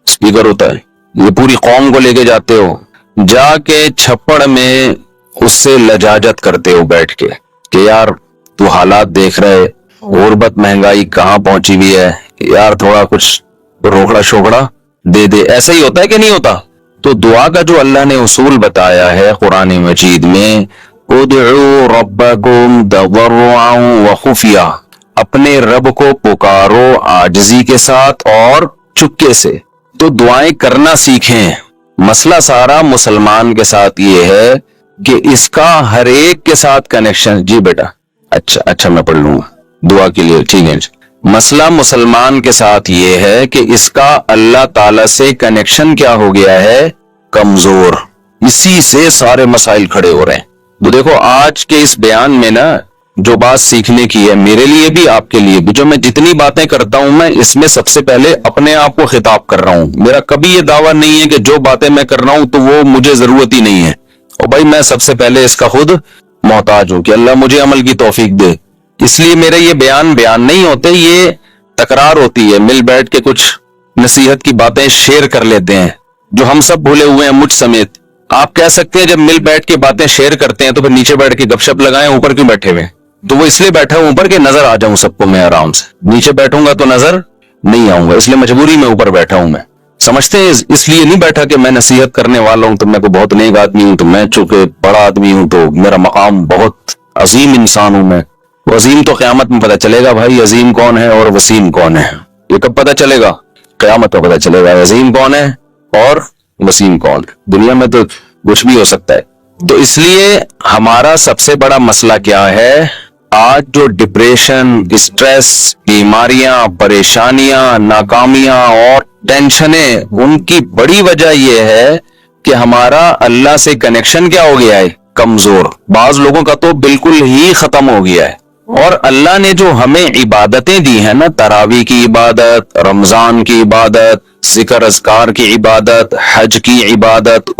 اسپیکر ہوتا ہے. یہ پوری قوم کو لے کے جاتے ہو، جا کے چھپڑ میں اس سے لجاجت کرتے ہو بیٹھ کے کہ یار تو حالات دیکھ رہے، غربت مہنگائی کہاں پہنچی ہوئی ہے، یار تھوڑا کچھ روکڑا شوکڑا دے دے. ایسا ہی ہوتا ہے کہ نہیں ہوتا؟ تو دعا کا جو اللہ نے اصول بتایا ہے قرآن مجید میں، ادعوا ربکم تضرعا وخفیا، اپنے رب کو پکارو عاجزی کے ساتھ اور چپکے سے. تو دعائیں کرنا سیکھیں. مسئلہ سارا مسلمان کے ساتھ یہ ہے کہ اس کا ہر ایک کے ساتھ کنیکشن. جی بیٹا اچھا میں پڑھ لوں گا دعا کے لیے، ٹھیک ہے. مسئلہ مسلمان کے ساتھ یہ ہے کہ اس کا اللہ تعالی سے کنیکشن کیا ہو گیا ہے؟ کمزور. اسی سے سارے مسائل کھڑے ہو رہے ہیں. تو دیکھو آج کے اس بیان میں نا جو بات سیکھنے کی ہے میرے لیے بھی آپ کے لیے بھی, جو میں جتنی باتیں کرتا ہوں میں اس میں سب سے پہلے اپنے آپ کو خطاب کر رہا ہوں. میرا کبھی یہ دعویٰ نہیں ہے کہ جو باتیں میں کر رہا ہوں تو وہ مجھے ضرورت ہی نہیں ہے, اور بھائی میں سب سے پہلے اس کا خود محتاج ہوں کہ اللہ مجھے عمل کی توفیق دے. اس لیے میرے یہ بیان نہیں ہوتے, یہ تکرار ہوتی ہے. مل بیٹھ کے کچھ نصیحت کی باتیں شیئر کر لیتے ہیں جو ہم سب بھولے ہوئے ہیں مجھ سمیت. آپ کہہ سکتے ہیں جب مل بیٹھ کے باتیں شیئر کرتے ہیں تو پھر نیچے بیٹھ کے گپ شپ لگائیں, اوپر کیوں بیٹھے ہوئے؟ تو وہ اس لیے بیٹھا ہوں اوپر کہ نظر آ جاؤں سب کو میں آرام سے. نیچے بیٹھوں گا تو نظر نہیں آؤں گا, اس لیے مجبوری میں اوپر بیٹھا ہوں. میں سمجھتے ہیں اس لیے نہیں بیٹھا کہ میں نصیحت کرنے والا ہوں تو میں کو بہت نیک آدمی ہوں, تو میں چونکہ بڑا آدمی ہوں تو میرا مقام بہت عظیم انسان ہوں. میں وہ عظیم تو قیامت میں پتہ چلے گا بھائی, عظیم کون ہے اور وسیم کون ہے. یہ کب پتہ چلے گا؟ قیامت میں پتہ چلے گا عظیم کون ہے اور وسیم کون ہے. دنیا میں تو کچھ بھی ہو سکتا ہے. تو اس لیے ہمارا سب سے بڑا مسئلہ کیا ہے آج؟ جو ڈپریشن, اسٹریس, بیماریاں, پریشانیاں, ناکامیاں اور ٹینشنیں, ان کی بڑی وجہ یہ ہے کہ ہمارا اللہ سے کنیکشن کیا ہو گیا ہے؟ کمزور. بعض لوگوں کا تو بالکل ہی ختم ہو گیا ہے. اور اللہ نے جو ہمیں عبادتیں دی ہیں نا, تراویح کی عبادت, رمضان کی عبادت, ذکر اذکار کی عبادت, حج کی عبادت,